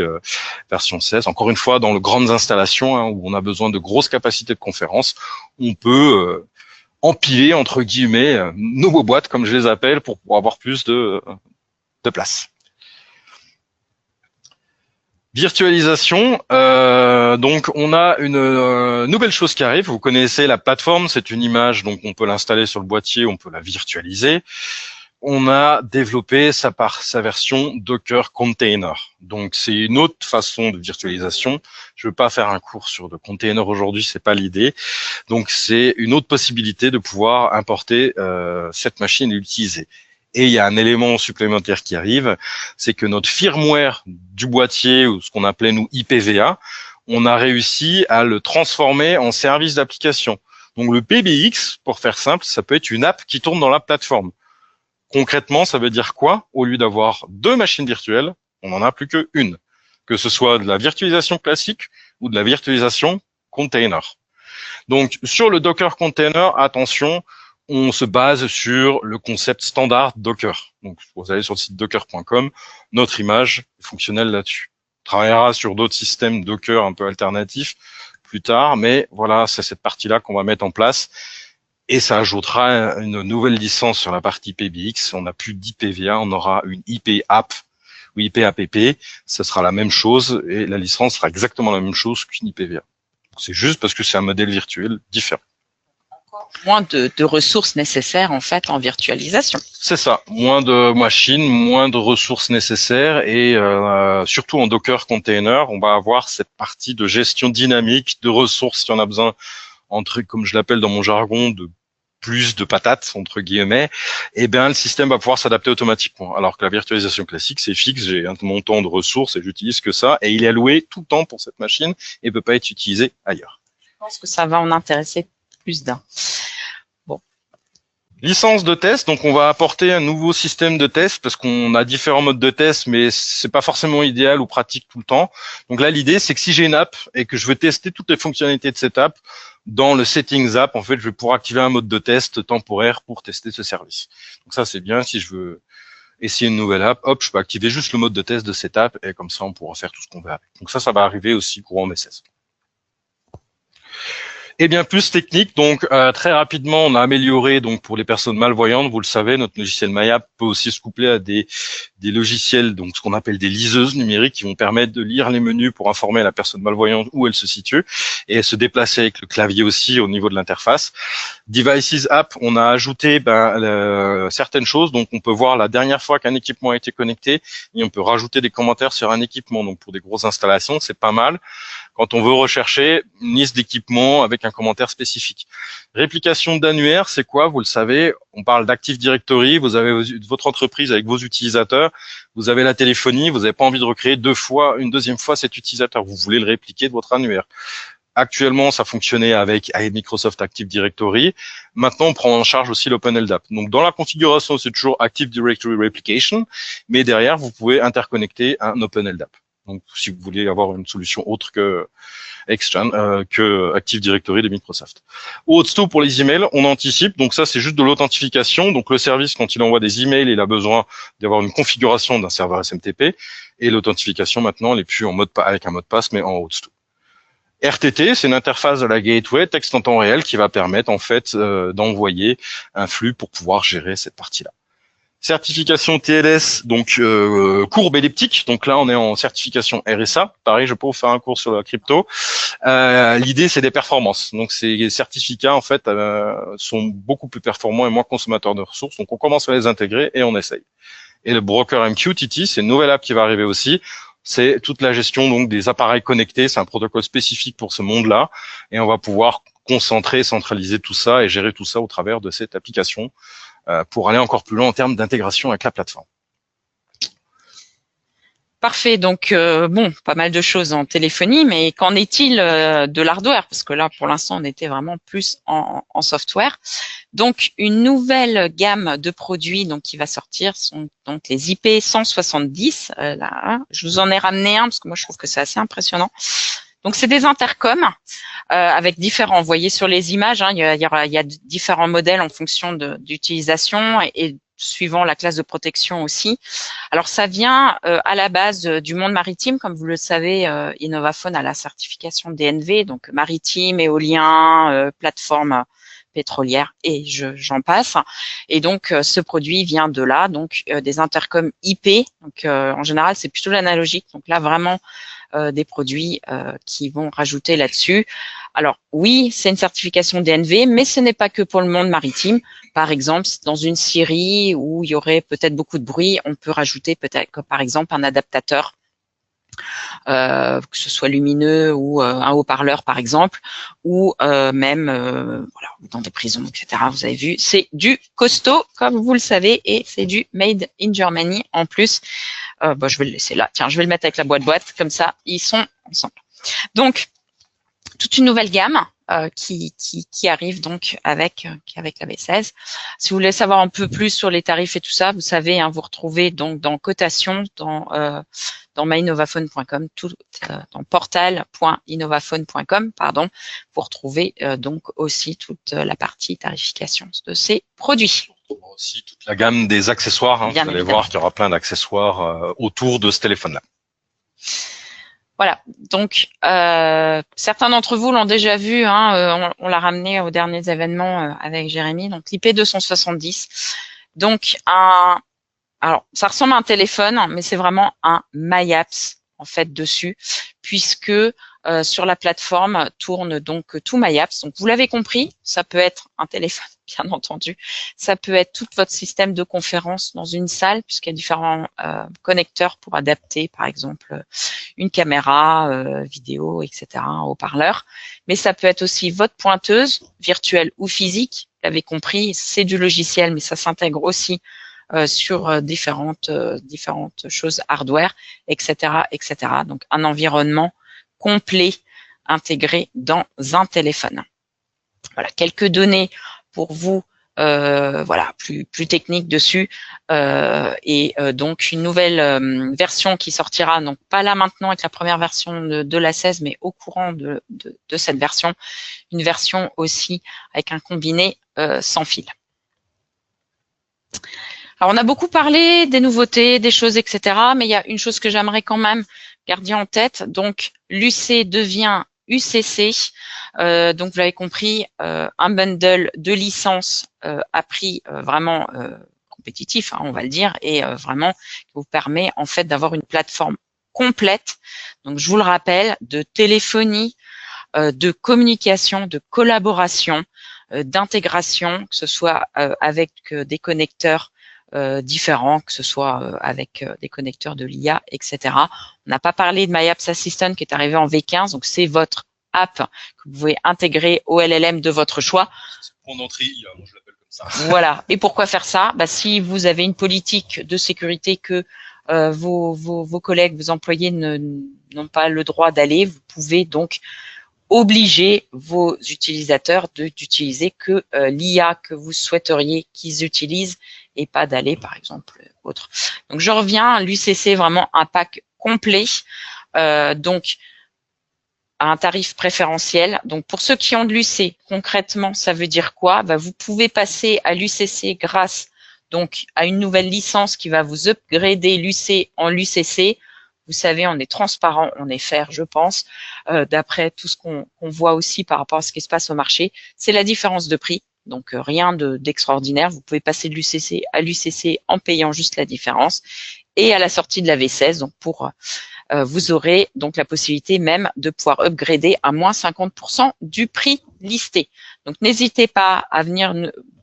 version 16. Encore une fois, dans les grandes installations où on a besoin de grosses capacités de conférence, on peut empiler, entre guillemets, nos boîtes, comme je les appelle, pour avoir plus de place. Virtualisation, donc on a une nouvelle chose qui arrive. Vous connaissez la plateforme, c'est une image, donc on peut l'installer sur le boîtier, on peut la virtualiser. On a développé sa version Docker Container. Donc, c'est une autre façon de virtualisation. Je ne veux pas faire un cours sur le container aujourd'hui, c'est pas l'idée. Donc, c'est une autre possibilité de pouvoir importer cette machine et l'utiliser. Et il y a un élément supplémentaire qui arrive, c'est que notre firmware du boîtier, ou ce qu'on appelait nous IPVA, on a réussi à le transformer en service d'application. Donc, le PBX, pour faire simple, ça peut être une app qui tourne dans la plateforme. Concrètement, ça veut dire quoi? Au lieu d'avoir deux machines virtuelles, on n'en a plus qu'une. Que ce soit de la virtualisation classique ou de la virtualisation container. Donc, sur le Docker Container, attention, on se base sur le concept standard Docker. Donc, vous allez sur le site docker.com, notre image est fonctionnelle là-dessus. On travaillera sur d'autres systèmes Docker un peu alternatifs plus tard, mais voilà, c'est cette partie-là qu'on va mettre en place. Et ça ajoutera une nouvelle licence sur la partie PBX. On n'a plus d'IPVA, on aura une IP app ou IP app. Ce sera la même chose et la licence sera exactement la même chose qu'une IPVA. C'est juste parce que c'est un modèle virtuel différent. Moins de ressources nécessaires en fait en virtualisation. C'est ça, moins de machines, moins de ressources nécessaires et surtout en Docker Container, on va avoir cette partie de gestion dynamique de ressources si on a besoin. Comme je l'appelle dans mon jargon, de plus de patates, entre guillemets, le système va pouvoir s'adapter automatiquement. Alors que la virtualisation classique, c'est fixe, j'ai un montant de ressources et j'utilise que ça, et il est alloué tout le temps pour cette machine et peut pas être utilisé ailleurs. Je pense que ça va en intéresser plus d'un. Bon. Licence de test, donc on va apporter un nouveau système de test parce qu'on a différents modes de test, mais c'est pas forcément idéal ou pratique tout le temps. Donc là, l'idée, c'est que si j'ai une app et que je veux tester toutes les fonctionnalités de cette app, dans le settings app, en fait, je vais pouvoir activer un mode de test temporaire pour tester ce service. Donc ça, c'est bien. Si je veux essayer une nouvelle app, hop, je peux activer juste le mode de test de cette app et comme ça, on pourra faire tout ce qu'on veut avec. Donc ça va arriver aussi courant MSS. Et bien plus technique, donc très rapidement, on a amélioré donc pour les personnes malvoyantes, vous le savez, notre logiciel MyApp peut aussi se coupler à des logiciels, donc ce qu'on appelle des liseuses numériques, qui vont permettre de lire les menus pour informer la personne malvoyante où elle se situe et se déplacer avec le clavier aussi au niveau de l'interface. Devices App, on a ajouté certaines choses, donc on peut voir la dernière fois qu'un équipement a été connecté et on peut rajouter des commentaires sur un équipement. Donc pour des grosses installations, c'est pas mal. Quand on veut rechercher une liste d'équipements avec un commentaire spécifique. Réplication d'annuaire, c'est quoi? Vous le savez, on parle d'Active Directory, vous avez votre entreprise avec vos utilisateurs, vous avez la téléphonie, vous n'avez pas envie de recréer une deuxième fois cet utilisateur, vous voulez le répliquer de votre annuaire. Actuellement, ça fonctionnait avec Microsoft Active Directory. Maintenant, on prend en charge aussi l'OpenLDAP. Donc, dans la configuration, c'est toujours Active Directory Replication, mais derrière, vous pouvez interconnecter un OpenLDAP. Donc, si vous voulez avoir une solution autre que que Active Directory de Microsoft. Auto pour les emails, on anticipe. Donc ça, c'est juste de l'authentification. Donc le service, quand il envoie des emails, il a besoin d'avoir une configuration d'un serveur SMTP. Et l'authentification, maintenant, elle est plus avec un mot de passe, mais en Auto. RTT, c'est une interface de la gateway, texte en temps réel, qui va permettre en fait d'envoyer un flux pour pouvoir gérer cette partie-là. Certification TLS, donc courbe elliptique. Donc là, on est en certification RSA. Pareil, je peux vous faire un cours sur la crypto. L'idée, c'est des performances. Donc ces certificats, en fait, sont beaucoup plus performants et moins consommateurs de ressources. Donc on commence à les intégrer et on essaye. Et le broker MQTT, c'est une nouvelle app qui va arriver aussi. C'est toute la gestion donc des appareils connectés. C'est un protocole spécifique pour ce monde-là. Et on va pouvoir concentrer, centraliser tout ça et gérer tout ça au travers de cette application pour aller encore plus loin en termes d'intégration avec la plateforme. Parfait. Donc, bon, pas mal de choses en téléphonie, mais qu'en est-il de l'hardware? Parce que là, pour l'instant, on était vraiment plus en software. Donc, une nouvelle gamme de produits donc qui va sortir sont donc les IP 170. Là, je vous en ai ramené un parce que moi, je trouve que c'est assez impressionnant. Donc, c'est des intercoms avec différents. Vous voyez sur les images, hein, il y a différents modèles en fonction d'utilisation et suivant la classe de protection aussi. Alors, ça vient à la base du monde maritime. Comme vous le savez, Innovaphone a la certification DNV, donc maritime, éolien, plateforme pétrolière et j'en passe. Et donc, ce produit vient de là, donc des intercoms IP. Donc, en général, c'est plutôt l'analogique. Donc là, vraiment, des produits qui vont rajouter là-dessus. Alors oui, c'est une certification DNV, mais ce n'est pas que pour le monde maritime. Par exemple, dans une scierie où il y aurait peut-être beaucoup de bruit, on peut rajouter peut-être, par exemple, un adaptateur, que ce soit lumineux ou un haut-parleur, par exemple, ou même voilà, dans des prisons, etc. Vous avez vu, c'est du costaud, comme vous le savez, et c'est du made in Germany en plus. Je vais le laisser là. Tiens, je vais le mettre avec la boîte, comme ça, ils sont ensemble. Donc, toute une nouvelle gamme qui arrive donc avec la V16. Si vous voulez savoir un peu plus sur les tarifs et tout ça, vous savez, hein, vous retrouvez donc dans cotation, dans myinnovaphone.com, dans portal.innovaphone.com, pardon, vous retrouvez donc aussi toute la partie tarification de ces produits. Aussi toute la gamme des accessoires. Hein, vous allez voir qu'il y aura plein d'accessoires autour de ce téléphone-là. Voilà, donc certains d'entre vous l'ont déjà vu, hein, on l'a ramené aux derniers événements avec Jérémy, donc l'IP 270. Donc alors ça ressemble à un téléphone, mais c'est vraiment un MyApps en fait dessus, puisque sur la plateforme tourne donc tout MyApps. Donc vous l'avez compris, ça peut être un téléphone, bien entendu, ça peut être tout votre système de conférence dans une salle, puisqu'il y a différents connecteurs pour adapter, par exemple, une caméra, vidéo, etc., un haut-parleur. Mais ça peut être aussi votre pointeuse, virtuelle ou physique. Vous l'avez compris, c'est du logiciel, mais ça s'intègre aussi sur différentes choses hardware, etc., etc. Donc un environnement complet intégré dans un téléphone. Voilà, quelques données pour vous voilà, plus technique dessus, donc une nouvelle version qui sortira, donc pas là maintenant avec la première version de la 16, mais au courant de cette version, une version aussi avec un combiné sans fil. Alors on a beaucoup parlé des nouveautés, des choses, etc. Mais il y a une chose que j'aimerais quand même garder en tête. Donc l'UC devient UCC. Donc vous l'avez compris, un bundle de licences à prix vraiment compétitif, hein, on va le dire, et vraiment qui vous permet en fait d'avoir une plateforme complète. Donc je vous le rappelle, de téléphonie, de communication, de collaboration, d'intégration, que ce soit avec des connecteurs différents, que ce soit avec des connecteurs de l'IA, etc. On n'a pas parlé de My Apps Assistant qui est arrivé en V15, donc c'est votre app que vous pouvez intégrer au LLM de votre choix. Pour entrée IA, moi je l'appelle comme ça. Voilà. Et pourquoi faire ça? Si vous avez une politique de sécurité que vos collègues, vos employés n'ont pas le droit d'aller, vous pouvez donc obliger vos utilisateurs d'utiliser que l'IA que vous souhaiteriez qu'ils utilisent et pas d'aller, par exemple, autre. Donc, je reviens, l'UCC, vraiment un pack complet, donc à un tarif préférentiel. Donc, pour ceux qui ont de l'UC, concrètement, ça veut dire quoi? Vous pouvez passer à l'UCC grâce donc à une nouvelle licence qui va vous upgrader l'UC en l'UCC. Vous savez, on est transparent, on est fair, je pense, d'après tout ce qu'on voit aussi par rapport à ce qui se passe au marché. C'est la différence de prix, donc rien d'extraordinaire. Vous pouvez passer de l'UCC à l'UCC en payant juste la différence. Et à la sortie de la V16, donc vous aurez donc la possibilité même de pouvoir upgrader à moins 50% du prix listé. Donc n'hésitez pas à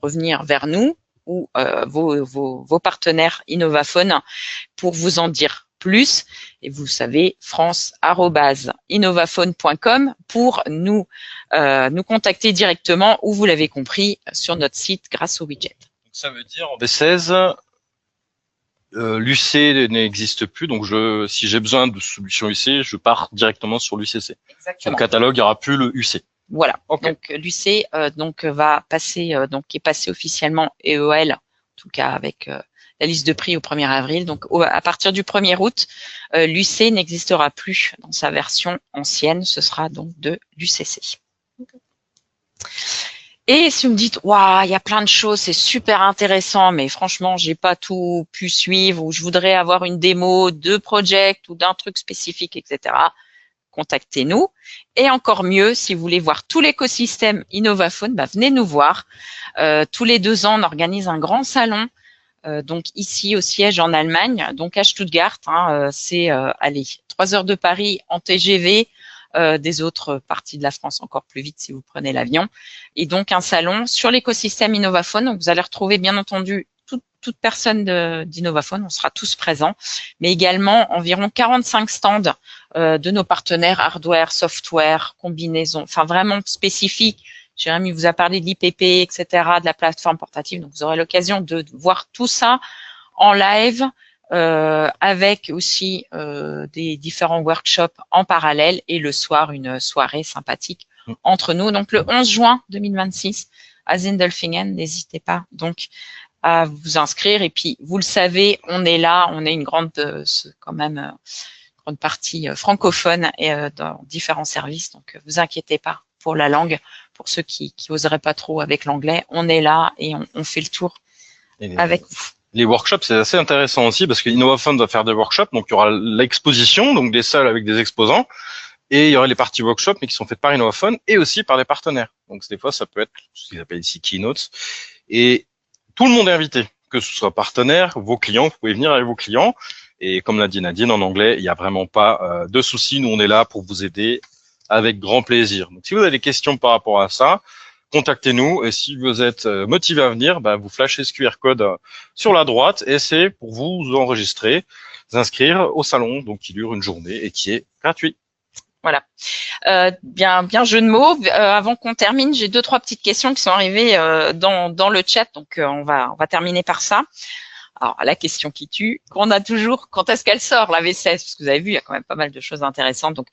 revenir vers nous ou vos partenaires Innovaphone pour vous en dire plus. Et vous savez, france@innovaphone.com pour nous contacter directement, ou vous l'avez compris, sur notre site grâce au widget. Donc ça veut dire en V16, l'UC n'existe plus, donc si j'ai besoin de solution UC, je pars directement sur l'UCC. Sur le catalogue, il n'y aura plus le UC. Voilà. Okay. Donc l'UC va passer, qui est passé officiellement EOL, en tout cas avec la liste de prix au 1er avril. Donc à partir du 1er août, l'UC n'existera plus dans sa version ancienne. Ce sera donc de l'UCC. Okay. Et si vous me dites, waouh, il y a plein de choses, c'est super intéressant, mais franchement, j'ai pas tout pu suivre, ou je voudrais avoir une démo de project ou d'un truc spécifique, etc. Contactez-nous. Et encore mieux, si vous voulez voir tout l'écosystème Innovaphone, venez nous voir. Tous les 2 ans, on organise un grand salon, donc ici au siège en Allemagne, donc à Stuttgart. C'est 3 heures de Paris en TGV. Des autres parties de la France encore plus vite si vous prenez l'avion. Et donc un salon sur l'écosystème Innovaphone. Donc vous allez retrouver bien entendu toute personne d'Innovaphone, on sera tous présents, mais également environ 45 stands de nos partenaires hardware, software, combinaisons, enfin vraiment spécifiques. Jérémy vous a parlé de l'IPP, etc., de la plateforme portative. Donc vous aurez l'occasion de voir tout ça en live, avec aussi des différents workshops en parallèle, et le soir une soirée sympathique entre nous. Donc le 11 juin 2026 à Sindelfingen, n'hésitez pas donc à vous inscrire. Et puis vous le savez, on est là, on est une grande grande partie francophone et dans différents services. Donc vous inquiétez pas pour la langue, pour ceux qui oseraient pas trop avec l'anglais, on est là et on fait le tour avec vous. Les workshops, c'est assez intéressant aussi parce que Innovaphone va faire des workshops, donc il y aura l'exposition, donc des salles avec des exposants, et il y aura les parties workshops, mais qui sont faites par Innovaphone et aussi par des partenaires. Donc des fois, ça peut être ce qu'ils appellent ici keynotes, et tout le monde est invité, que ce soit partenaire, vos clients, vous pouvez venir avec vos clients, et comme l'a dit Nadine en anglais, il n'y a vraiment pas de souci, nous on est là pour vous aider avec grand plaisir. Donc si vous avez des questions par rapport à ça, contactez-nous, et si vous êtes motivé à venir, vous flashez ce QR code sur la droite, et c'est pour vous enregistrer, vous inscrire au salon, donc qui dure une journée et qui est gratuit. Voilà. Bien jeu de mots. Avant qu'on termine, j'ai 2-3 petites questions qui sont arrivées dans le chat, donc on va terminer par ça. Alors la question qui tue, qu'on a toujours, quand est-ce qu'elle sort la V16? Parce que vous avez vu, il y a quand même pas mal de choses intéressantes. Donc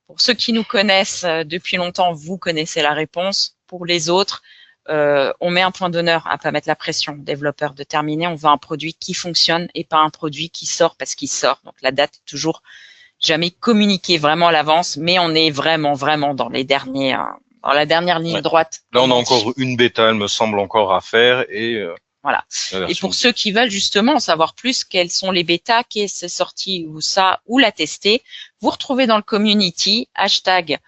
pour ceux qui nous connaissent depuis longtemps, vous connaissez la réponse. Pour les autres, on met un point d'honneur à pas mettre la pression au développeur de terminer. On veut un produit qui fonctionne et pas un produit qui sort parce qu'il sort. Donc la date est toujours jamais communiquée vraiment à l'avance, mais on est vraiment dans les derniers, dans la dernière ligne droite. Là, on a encore une bêta, elle me semble encore à faire et voilà. Et pour ceux qui veulent justement en savoir plus, quelles sont les bêtas, qu'est-ce qui est sorti ou ça, ou la tester, vous retrouvez dans le community hashtag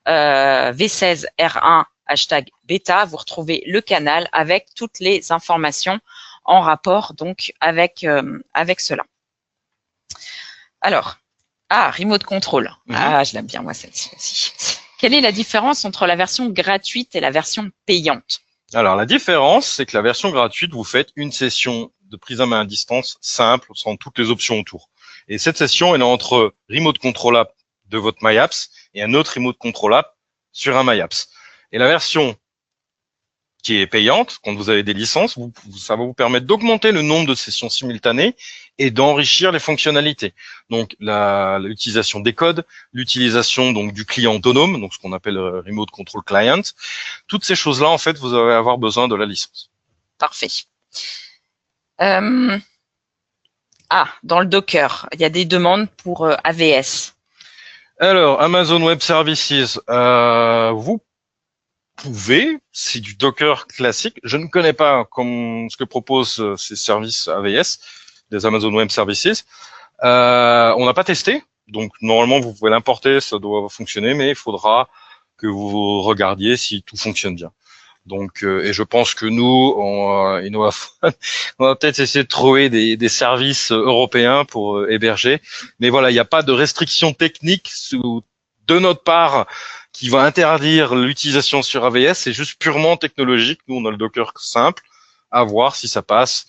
V16R1 hashtag bêta, vous retrouvez le canal avec toutes les informations en rapport donc avec cela. Alors, remote control. Je l'aime bien moi celle-ci aussi. Quelle est la différence entre la version gratuite et la version payante? Alors, la différence, c'est que la version gratuite, vous faites une session de prise à main à distance simple, sans toutes les options autour. Et cette session, elle est entre Remote Control App de votre MyApps et un autre Remote Control App sur un MyApps. Et la version qui est payante, quand vous avez des licences, ça va vous permettre d'augmenter le nombre de sessions simultanées et d'enrichir les fonctionnalités. Donc, l'utilisation des codes, l'utilisation donc du client autonome, donc ce qu'on appelle Remote Control Client. Toutes ces choses-là, en fait, vous allez avoir besoin de la licence. Parfait. Dans le Docker, il y a des demandes pour AVS. Alors, Amazon Web Services, vous pouvez, c'est du Docker classique. Je ne connais pas ce que proposent ces services AVS, des Amazon Web Services. On n'a pas testé, donc normalement vous pouvez l'importer, ça doit fonctionner, mais il faudra que vous regardiez si tout fonctionne bien. Donc, et je pense que nous, on va peut-être essayer de trouver des services européens pour héberger. Mais voilà, il n'y a pas de restrictions techniques de notre part qui va interdire l'utilisation sur AVS. C'est juste purement technologique. Nous, on a le Docker simple, à voir si ça passe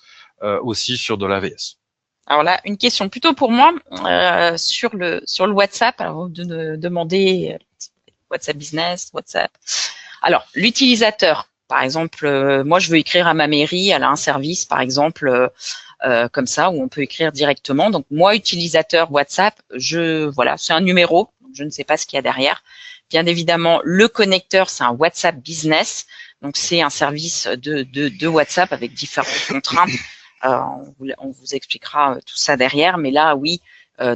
aussi sur de l'AVS. Alors là, une question plutôt pour moi sur le WhatsApp. Alors, vous demandez WhatsApp Business, WhatsApp. Alors, l'utilisateur, par exemple, moi, je veux écrire à ma mairie, elle a un service, par exemple, comme ça, où on peut écrire directement. Donc, moi, utilisateur WhatsApp, c'est un numéro. Je ne sais pas ce qu'il y a derrière. Bien évidemment, le connecteur, c'est un WhatsApp Business. Donc, c'est un service de WhatsApp avec différentes contraintes. On vous expliquera tout ça derrière. Mais là, oui,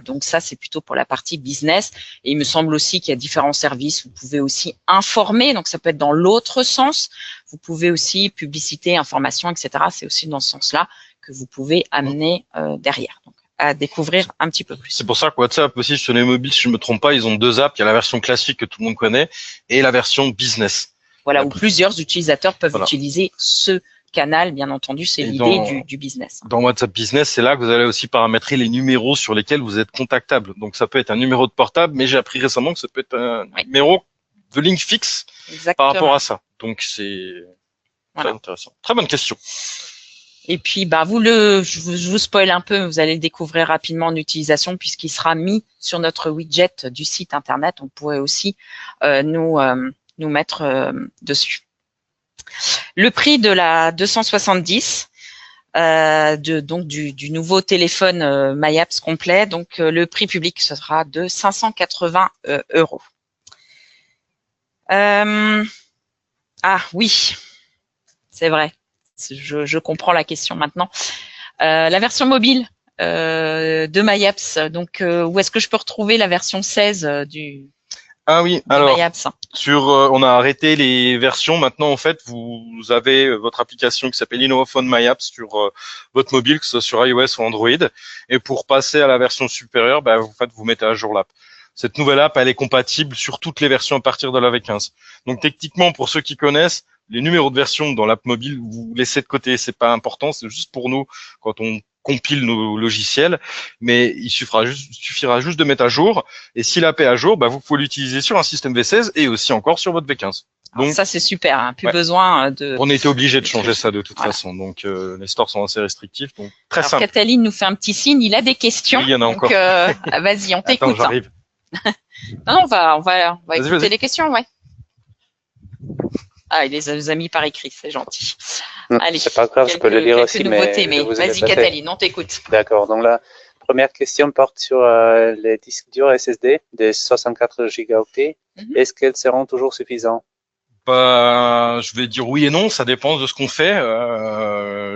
donc ça, c'est plutôt pour la partie business. Et il me semble aussi qu'il y a différents services. Vous pouvez aussi informer. Donc, ça peut être dans l'autre sens. Vous pouvez aussi publicité, information, etc. C'est aussi dans ce sens-là que vous pouvez amener derrière. Donc, à découvrir un petit peu plus. C'est pour ça que WhatsApp aussi sur les mobiles, si je me trompe pas, ils ont deux apps. Il y a la version classique que tout le monde connaît et la version business. Voilà, où plusieurs utilisateurs peuvent utiliser ce canal, bien entendu, c'est l'idée du business. Dans WhatsApp Business, c'est là que vous allez aussi paramétrer les numéros sur lesquels vous êtes contactable. Donc ça peut être un numéro de portable, mais j'ai appris récemment que ça peut être un numéro de ligne fixe par rapport à ça. Donc c'est très intéressant. Très bonne question. Et puis, je vous spoil un peu, vous allez le découvrir rapidement en utilisation puisqu'il sera mis sur notre widget du site internet. On pourrait aussi nous mettre dessus. Le prix de la 270, donc du nouveau téléphone MyApps complet. Donc, le prix public ce sera de 580 €. Oui, c'est vrai. Je comprends la question maintenant. La version mobile de MyApps, donc où est-ce que je peux retrouver la version 16 du MyApps? On a arrêté les versions. Maintenant, en fait, vous avez votre application qui s'appelle InnoPhone MyApps sur votre mobile, que ce soit sur iOS ou Android. Et pour passer à la version supérieure, vous mettez à jour l'app. Cette nouvelle app, elle est compatible sur toutes les versions à partir de la V15. Donc, techniquement, pour ceux qui connaissent, les numéros de version dans l'app mobile, vous laissez de côté, c'est pas important, c'est juste pour nous quand on compile nos logiciels, mais il suffira juste de mettre à jour, et si l'app est à jour, vous pouvez l'utiliser sur un système V16 et aussi encore sur votre V15. Donc ça c'est super, hein. Plus besoin de... On était obligé de changer ça de toute façon, donc les stores sont assez restrictifs, donc très simple. Cataline nous fait un petit signe, il a des questions. Oui, il y en a encore. Vas-y, on t'écoute. Attends, j'arrive. Non, on va écouter les questions, il les a mis par écrit, c'est gentil. Allez, c'est pas grave, je peux le lire aussi. Mais vas-y, Cataline, on t'écoute. D'accord. Donc la première question porte sur les disques durs SSD de 64 Go. Est-ce qu'elles seront toujours suffisantes? Je vais dire oui et non, ça dépend de ce qu'on fait.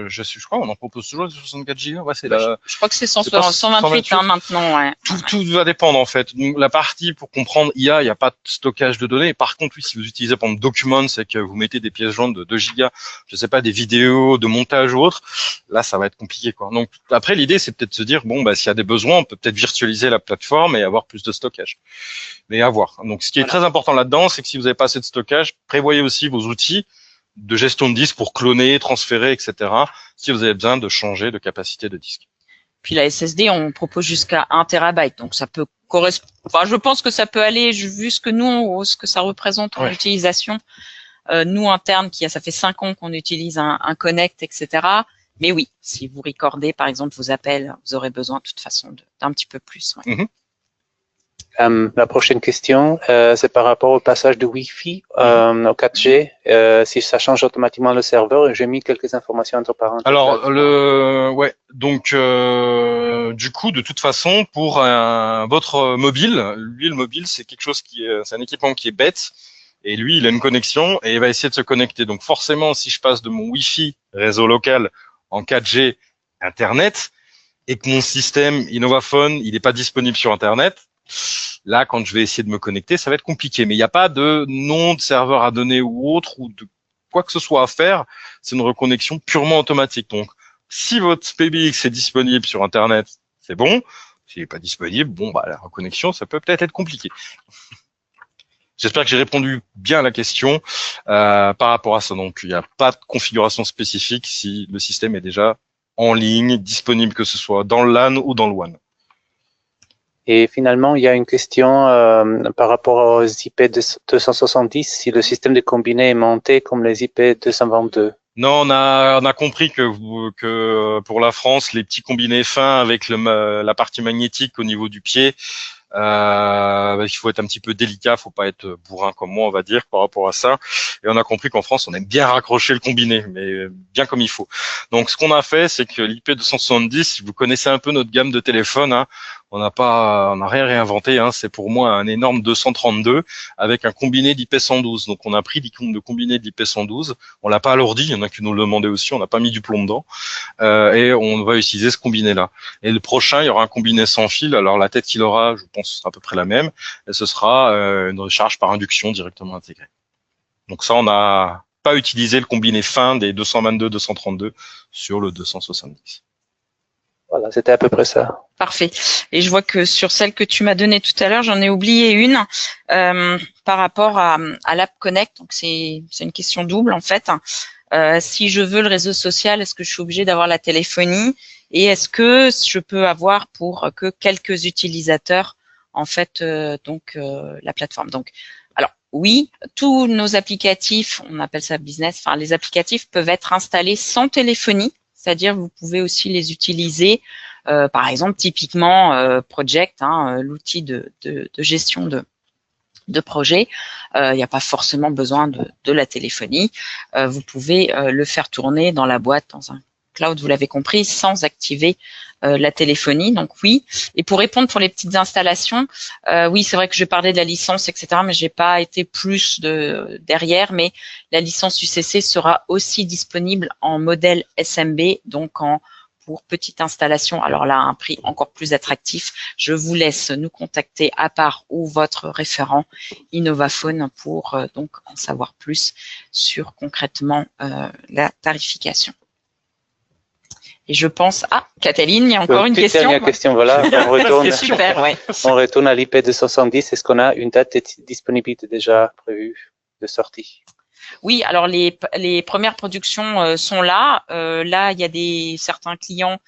Je crois on en propose toujours des 64 Go. Ouais, je crois que c'est 128, 128 hein, maintenant. Ouais. Tout va dépendre en fait. Donc, la partie pour comprendre IA, il n'y a pas de stockage de données. Par contre, oui, si vous utilisez par exemple Document, c'est que vous mettez des pièces jointes de 2 Go, je sais pas, des vidéos, de montage ou autre, là ça va être compliqué quoi. Donc après l'idée c'est peut-être de se dire bon bah s'il y a des besoins, on peut peut-être virtualiser la plateforme et avoir plus de stockage. Mais à voir. Donc ce qui est très important là-dedans, c'est que si vous n'avez pas assez de stockage, prévoyez aussi vos outils de gestion de disque pour cloner, transférer, etc. si vous avez besoin de changer de capacité de disque. Puis la SSD, on propose jusqu'à 1 TB, donc ça peut correspondre. Enfin, je pense que ça peut aller, vu ce que nous, ce que ça représente en utilisation. Nous internes, ça fait 5 ans qu'on utilise un Connect, etc. Mais oui, si vous recordez par exemple vos appels, vous aurez besoin de toute façon d'un petit peu plus. Ouais. Mm-hmm. La prochaine question, c'est par rapport au passage de Wi-Fi au 4G. Si ça change automatiquement le serveur, j'ai mis quelques informations entre parenthèses. Alors donc du coup, de toute façon, pour votre mobile, lui le mobile, c'est quelque chose c'est un équipement qui est bête. Et lui, il a une connexion et il va essayer de se connecter. Donc forcément, si je passe de mon Wi-Fi réseau local en 4G Internet et que mon système Innovaphone, il n'est pas disponible sur Internet, là, quand je vais essayer de me connecter, ça va être compliqué. Mais il n'y a pas de nom de serveur à donner ou autre ou de quoi que ce soit à faire. C'est une reconnexion purement automatique. Donc, si votre PBX est disponible sur Internet, c'est bon. S'il n'est pas disponible, bon, bah la reconnexion, ça peut peut-être être compliqué. J'espère que j'ai répondu bien à la question par rapport à ça. Donc, il n'y a pas de configuration spécifique si le système est déjà en ligne, disponible, que ce soit dans le LAN ou dans le WAN. Et finalement, il y a une question par rapport aux IP 270, si le système de combiné est monté comme les IP 222. Non, on a compris que pour la France, les petits combinés fins avec la partie magnétique au niveau du pied, il faut être un petit peu délicat, faut pas être bourrin comme moi, on va dire, par rapport à ça. Et on a compris qu'en France, on aime bien raccrocher le combiné, mais bien comme il faut. Donc, ce qu'on a fait, c'est que l'IP 270, si vous connaissez un peu notre gamme de téléphones, hein, on n'a rien réinventé. Hein, c'est pour moi un énorme 232 avec un combiné d'IP 112. Donc, on a pris le combiné d'IP 112. On l'a pas alourdi. Il y en a qui nous le demandaient aussi. On n'a pas mis du plomb dedans. Et on va utiliser ce combiné-là. Et le prochain, il y aura un combiné sans fil. Alors, la tête qu'il aura, je pense, sera à peu près la même. Et ce sera une recharge par induction directement intégrée. Donc ça, on n'a pas utilisé le combiné fin des 222-232 sur le 270. Voilà, c'était à peu près ça. Parfait. Et je vois que sur celle que tu m'as donnée tout à l'heure, j'en ai oublié une par rapport à l'App Connect. Donc c'est une question double en fait. Si je veux le réseau social, est-ce que je suis obligée d'avoir la téléphonie? Et est-ce que je peux avoir pour que quelques utilisateurs en fait la plateforme? Donc alors oui, tous nos applicatifs, on appelle ça business, enfin les applicatifs peuvent être installés sans téléphonie. C'est-à-dire vous pouvez aussi les utiliser, par exemple typiquement Project, l'outil de gestion de projet. Il n'y a pas forcément besoin de la téléphonie. Vous pouvez le faire tourner dans la boîte, dans un cloud, vous l'avez compris, sans activer la téléphonie. Donc oui. Et pour répondre pour les petites installations, oui, c'est vrai que je parlais de la licence, etc., mais j'ai pas été plus derrière. Mais la licence UCC sera aussi disponible en modèle SMB, donc pour petite installation. Alors là, un prix encore plus attractif. Je vous laisse nous contacter à part ou votre référent Innovaphone pour donc en savoir plus sur concrètement la tarification. Et je pense, Cataline, il y a encore une question. Dernière question, voilà. On retourne, super, ouais. On retourne à l'IP 270. Est-ce qu'on a une date de disponibilité déjà prévue de sortie? Oui, alors les premières productions sont là. Là, il y a certains clients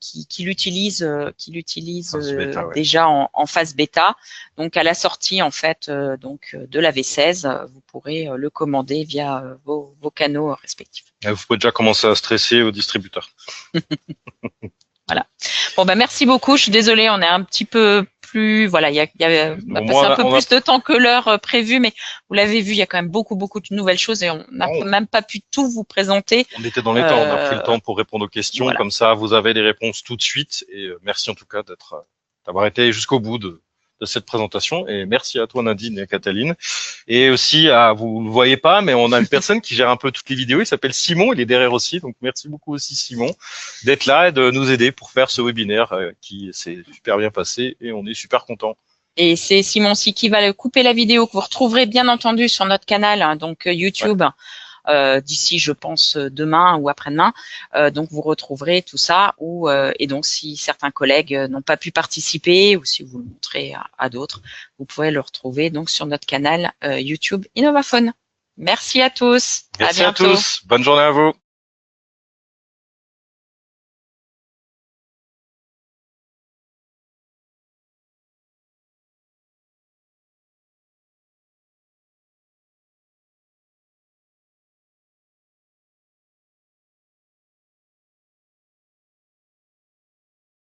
qui l'utilisent déjà en phase bêta. Donc à la sortie en fait de la V16, vous pourrez le commander via vos canaux respectifs. Vous pouvez déjà commencer à stresser aux distributeurs. Voilà. Bon merci beaucoup. Je suis désolée, on est un petit peu plus, voilà, on a passé un peu plus de temps que l'heure prévue, mais vous l'avez vu, il y a quand même beaucoup de nouvelles choses et on n'a même pas pu tout vous présenter. On était dans les temps, on a pris le temps pour répondre aux questions, voilà. Comme ça vous avez les réponses tout de suite et merci en tout cas d'avoir été jusqu'au bout de de cette présentation. Et merci à toi, Nadine et Cataline. Et aussi, vous ne le voyez pas, mais on a une personne qui gère un peu toutes les vidéos. Il s'appelle Simon. Il est derrière aussi. Donc, merci beaucoup aussi, Simon, d'être là et de nous aider pour faire ce webinaire qui s'est super bien passé. Et on est super contents. Et c'est Simon aussi qui va couper la vidéo que vous retrouverez bien entendu sur notre canal, hein, donc YouTube. Ouais. D'ici, je pense, demain ou après-demain. Donc, vous retrouverez tout ça. Et donc, si certains collègues n'ont pas pu participer ou si vous le montrez à d'autres, vous pouvez le retrouver donc sur notre canal YouTube Innovaphone. Merci à tous. Merci à bientôt. À tous. Bonne journée à vous.